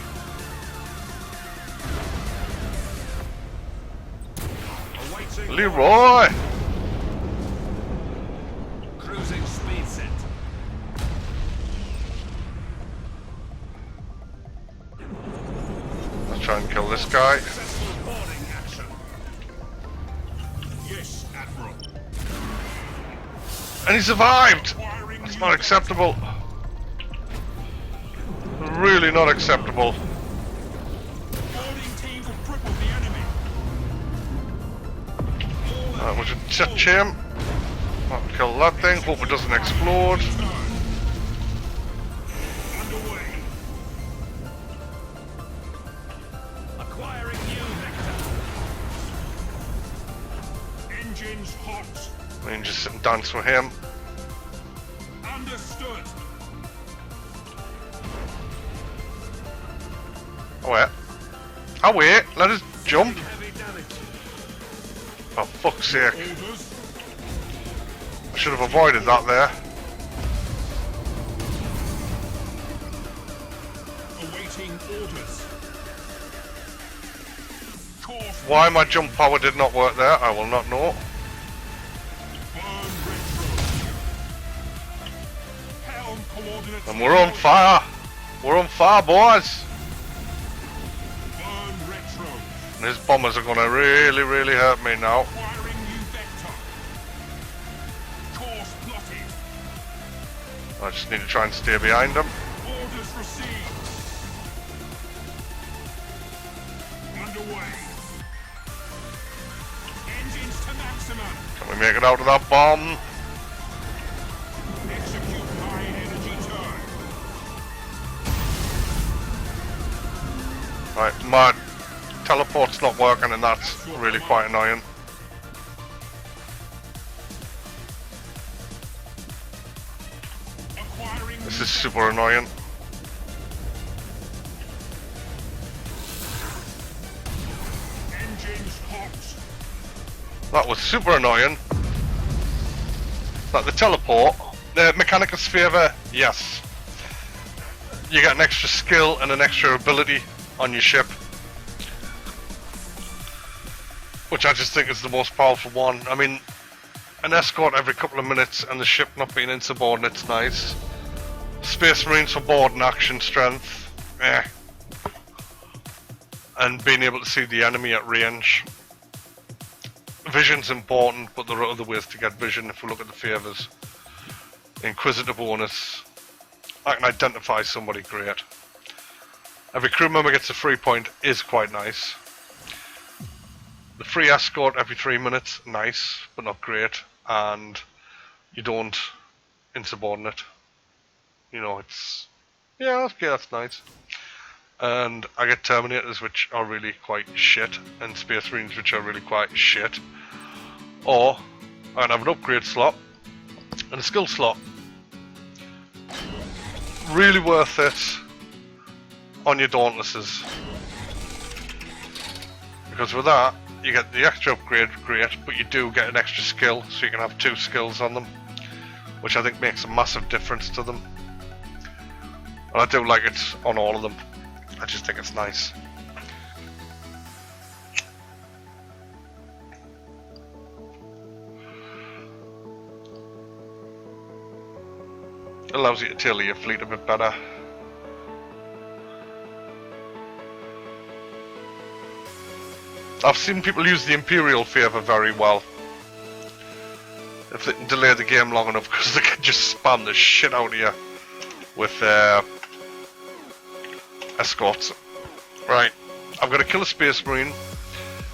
Awaiting Leroy! cruising speed set. Let's try and kill this guy. Successful boarding action. Yes, Admiral. And he survived! Firing It's new not acceptable. Really not acceptable. boarding teams have crippled the enemy. We should touch him. I'll kill that thing. Hope it doesn't explode. Underway. Acquiring new vector. Engines hot. We can just sit and dance with him. Understood. Oh wait. Oh wait, let us jump. Heavy damage. For fuck's sake. Orders. I should have avoided that there. Awaiting orders. Course. Why my jump power did not work there, I will not know. Burn retro. Helm coordinates. And we're on fire. We're on fire, boys. Burn retro. And his bombers are gonna really, really hurt me now. Acquiring new vector. Course plotted. I just need to try and stay behind him. Orders received. Underway. Engines to maximum. Can we make it out of that bomb? Execute high energy turn. Right, my teleport's not working and that's really quite annoying. Acquiring This is super annoying. engines hot. That was super annoying. Like the teleport, the mechanical sphere, yes. You get an extra skill and an extra ability on your ship. Which I just think is the most powerful one. I mean, an escort every couple of minutes and the ship not being insubordinate's nice. Space Marines for board and action strength, eh. And being able to see the enemy at range. Vision's important, but there are other ways to get vision if we look at the favours. Inquisitive bonus. I can identify somebody great. Every crew member gets a free point is quite nice. The free escort every 3 minutes, nice, but not great. And you don't insubordinate. You know, it's... yeah, okay, that's nice. And I get Terminators, which are really quite shit, and Space Marines, which are really quite shit. Or, I can have an upgrade slot, and a skill slot. Really worth it on your Dauntlesses. Because with that, you get the extra upgrade, great, but you do get an extra skill, so you can have 2 skills on them. Which I think makes a massive difference to them. And I do like it on all of them. I just think it's nice. It allows you to tailor your fleet a bit better. I've seen people use the Imperial favour very well. If they can delay the game long enough, because they can just spam the shit out of you with escorts. Right, I've got to kill a Space Marine.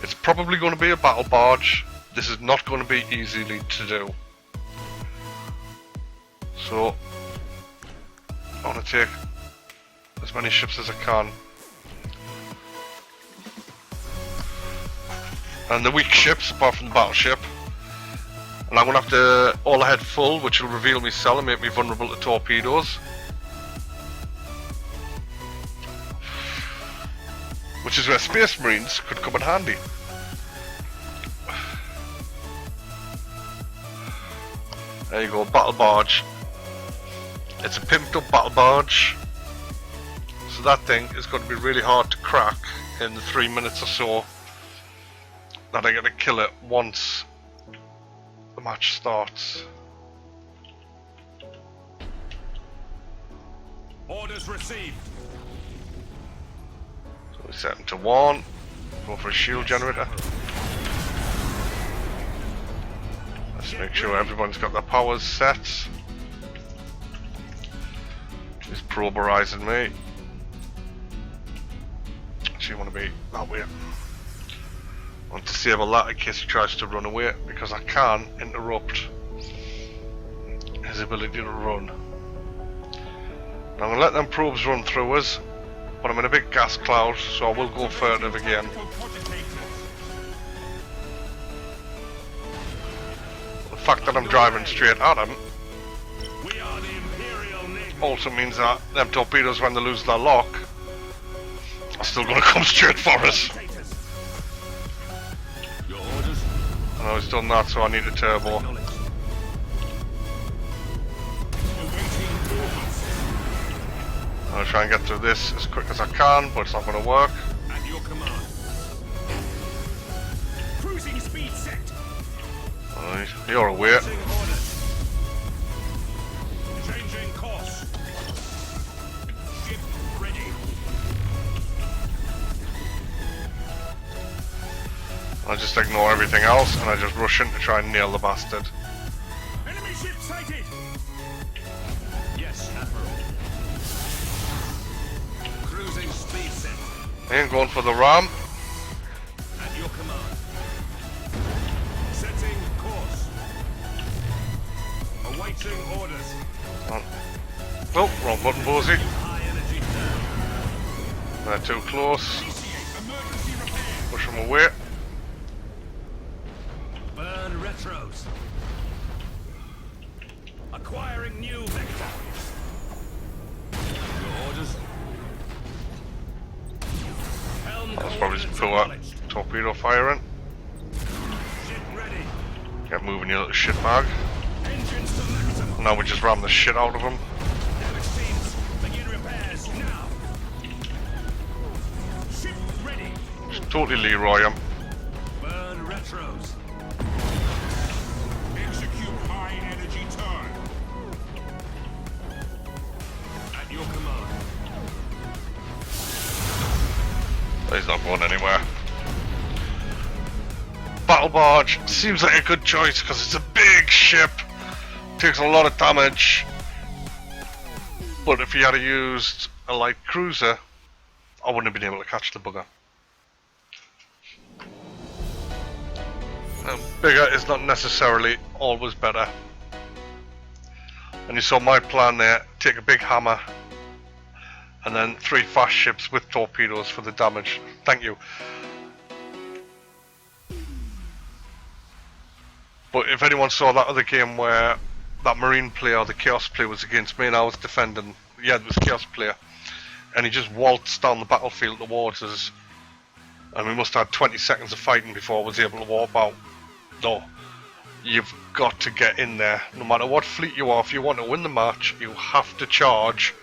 It's probably going to be a battle barge. This is not going to be easily to do. So, I want to take as many ships as I can. And the weak ships, apart from the battleship. And I'm going to have to all ahead full, which will reveal me cell and make me vulnerable to torpedoes. Which is where Space Marines could come in handy. There you go, battle barge. It's a pimped up battle barge. So that thing is going to be really hard to crack in the 3 minutes or so that I get to kill it once the match starts. Orders received. So we set him to 1. Go for a shield generator. Let's make sure everyone's got their powers set. He's proberizing me. Actually, I want to be that way. I want to disable that in case he tries to run away, because I can interrupt his ability to run. Now I'm going to let them probes run through us, but I'm in a big gas cloud, so I will go furtive again. The fact that I'm driving straight at him We are the Imperial Navy. also means that them torpedoes, when they lose their lock, are still going to come straight for us. Your orders. And I was done that, so I need a turbo. Acknowledged. I'm going to try and get through this as quick as I can, but it's not going to work. At your command. Cruising speed set. Alright, you're aware. Placing orders. Changing course. Ship ready. I just ignore everything else and I just rush in to try and nail the bastard. Enemy ship sighted. Yes, Admiral. Cruising speed set. I ain't going for the ram. At your command. Setting course. Awaiting orders. Oh, wrong button, Bozy. High energy turn. They're too close. Initiate emergency repair. Push them away. Burn retros. Acquiring new vector. Your orders. Helm That's probably some coordinates poor acknowledged. torpedo firing. Ship ready. Get moving, you little shit bag. Engines to maximum. Now we just ram the shit out of them. Damage scenes. Begin repairs now. Ship ready. Just totally Leroy him. Burn retros. Execute high energy turn. At your command. He's not going anywhere. Battle barge seems like a good choice because it's a big ship. Takes a lot of damage. But if he had used a light cruiser, I wouldn't have been able to catch the bugger. Bigger is not necessarily always better. And you saw my plan there, take a big hammer and then 3 fast ships with torpedoes for the damage. Thank you. But if anyone saw that other game where that Marine player, the Chaos player, was against me and I was defending, yeah, it was Chaos player, and he just waltzed down the battlefield towards us, and we must have had 20 seconds of fighting before I was able to walk out. No, you've got to get in there. No matter what fleet you are, if you want to win the match, you have to charge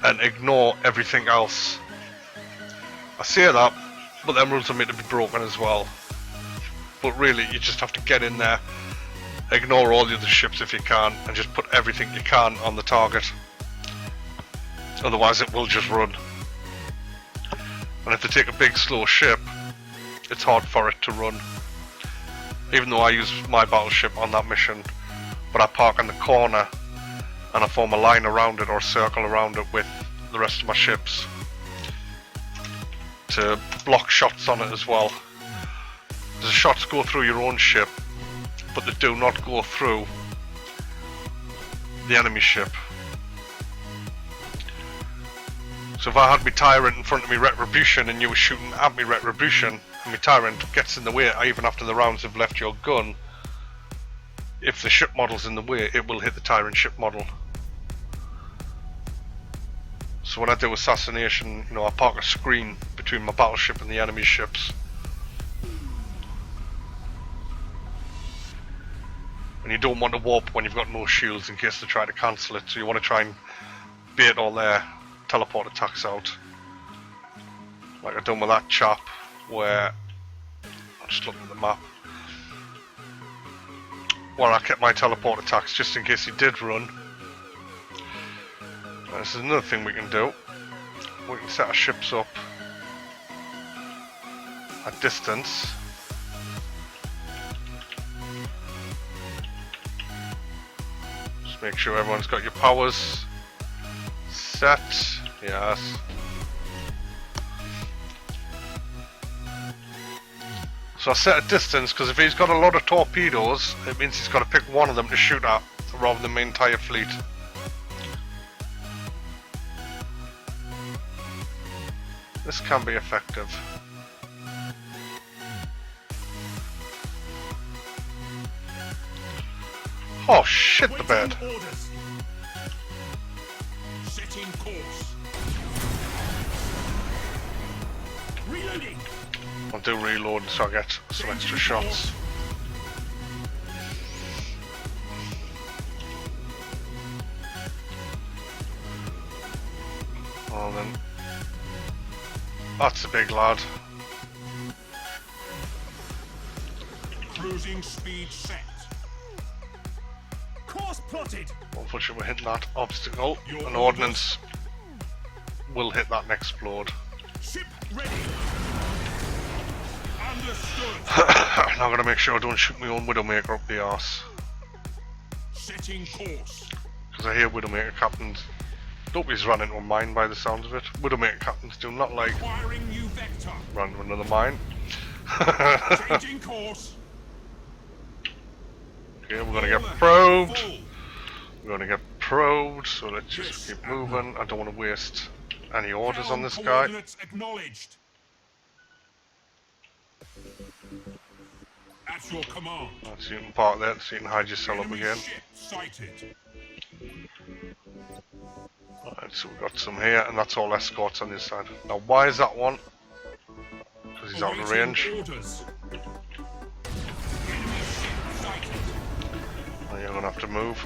and ignore everything else. I say that, but them rules are made to be broken as well. But really, you just have to get in there, ignore all the other ships if you can, and just put everything you can on the target. Otherwise it will just run. And if they take a big slow ship, it's hard for it to run. Even though I use my battleship on that mission, but I park in the corner and I form a line around it or a circle around it with the rest of my ships to block shots on it as well. The shots go through your own ship, but they do not go through the enemy ship. So if I had my Tyrant in front of me Retribution and you were shooting at me Retribution and my Tyrant gets in the way even after the rounds have left your gun, if the ship model's in the way, it will hit the Tyrant ship model. So when I do assassination, you know, I park a screen between my battleship and the enemy ships. And you don't want to warp when you've got no shields in case they try to cancel it, so you want to try and bait all their teleport attacks out. Like I've done with that chap, where I'm just looking at the map, where I kept my teleport attacks just in case he did run. And this is another thing we can do. We can set our ships up at distance. Just make sure everyone's got your powers set. Yes. So I set a distance because if he's got a lot of torpedoes, it means he's got to pick one of them to shoot at rather than the entire fleet. This can be effective. Oh shit, the bed. Setting course. Reloading. I'll do reload so I get some extra shots. Oh then. That's a big lad. Cruising speed set. Course plotted. Unfortunately, we're hitting that obstacle. An ordnance will hit that and explode. Ship ready. Understood. Now I'm gonna make sure I don't shoot my own Widowmaker up the arse. Setting course. Because I hear Widowmaker captains. Nobody's run into a mine by the sounds of it. Widowmaker captains do not like Firing new vector. run to another mine. Changing course. Okay, we're gonna get probed. We're gonna get probed, so let's just keep moving. I don't want to waste any orders on this guy. Coordinates acknowledged. At your command. So you can park there so you can hide yourself up Enemy again. ship sighted. Alright, so we've got some here, and that's all escorts on this side. Now, why is that one? Because he's out of Awaiting range. orders. Enemy ship sighted. And you're gonna have to move.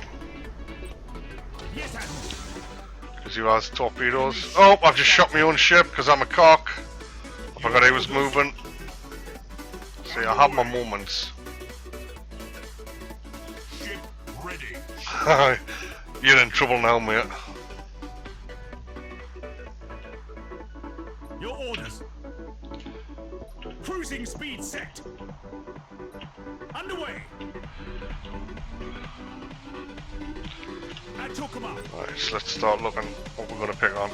Yes, Admiral. Because he has torpedoes. Oh, I've just shot my own ship because I'm a cock. I forgot he was moving. See, I have my moments. Ship ready. You're in trouble now, mate. Your orders. Cruising speed set. Underway. At your command. Right, so let's start looking what we're going to pick on.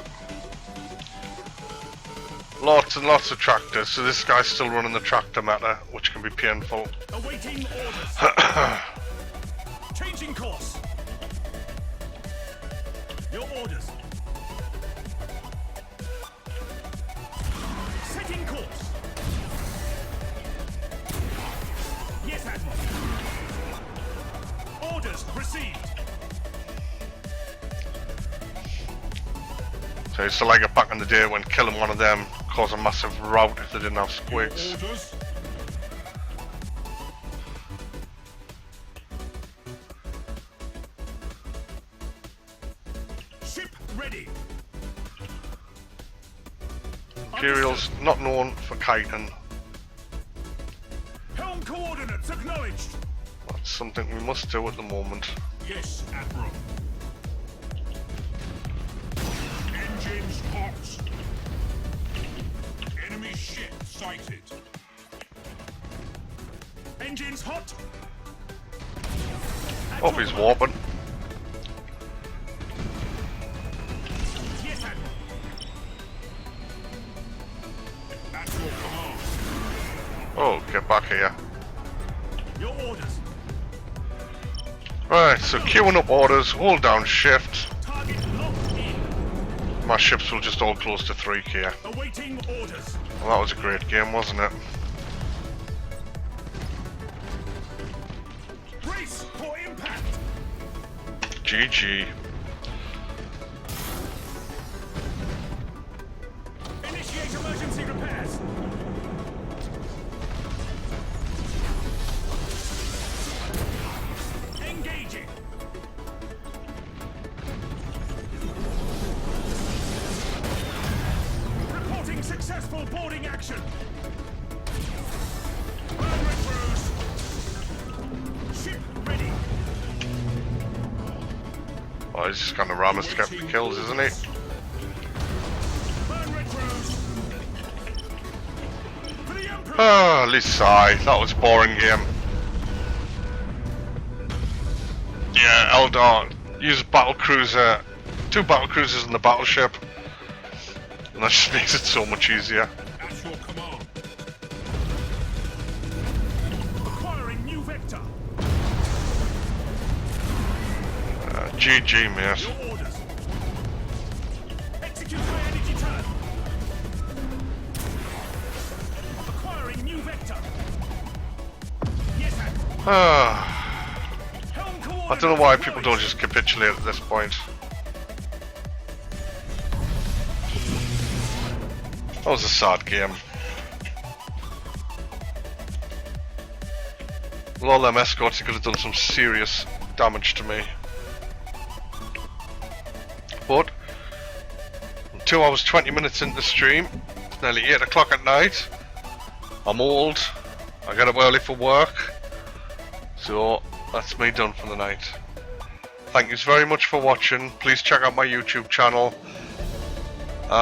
Lots and lots of tractors, so this guy's still running the tractor meta, which can be painful. Awaiting orders. Changing course. Your orders. Setting course. Yes, Admiral. Orders received. So I used to like it back in the day when killing one of them caused a massive rout if they didn't have squigs. Orders. Ship ready. Imperial's not known for kiting. Helm coordinates acknowledged. That's something we must do at the moment. Yes, Admiral. Engines hot. Enemy ship sighted. Engines hot. Oh, he's warping. Yes, Admiral. At your command. Oh, get back here. Your orders. Right, so queuing up orders, hold down shift. Target locked in. My ships will just all close to 3 here. Awaiting orders. Well, that was a great game, wasn't it? Brace for impact. GG. Initiate emergency repairs. Engaging. Reporting successful boarding action. Burn red rose. Ship ready. Oh, he's just gonna ram us to get the kills, isn't he? Burn red rose. For the Emperor. Ah, at least sigh. That was a boring game. Yeah, Eldar. Use battle cruiser. 2 battle cruisers in the battleship. And that just makes it so much easier. At your command. Acquiring new vector. GG, mate. Your orders. Execute high energy turn. Acquiring new vector. Yes, Admiral. Ah, Helm I don't know why people don't just capitulate at this point. That was a sad game. With all them escorts, he could have done some serious damage to me. But 2 hours 20 minutes into the stream, it's nearly 8 o'clock at night. I'm old, I get up early for work, so that's me done for the night. Thank you very much for watching. Please check out my YouTube channel.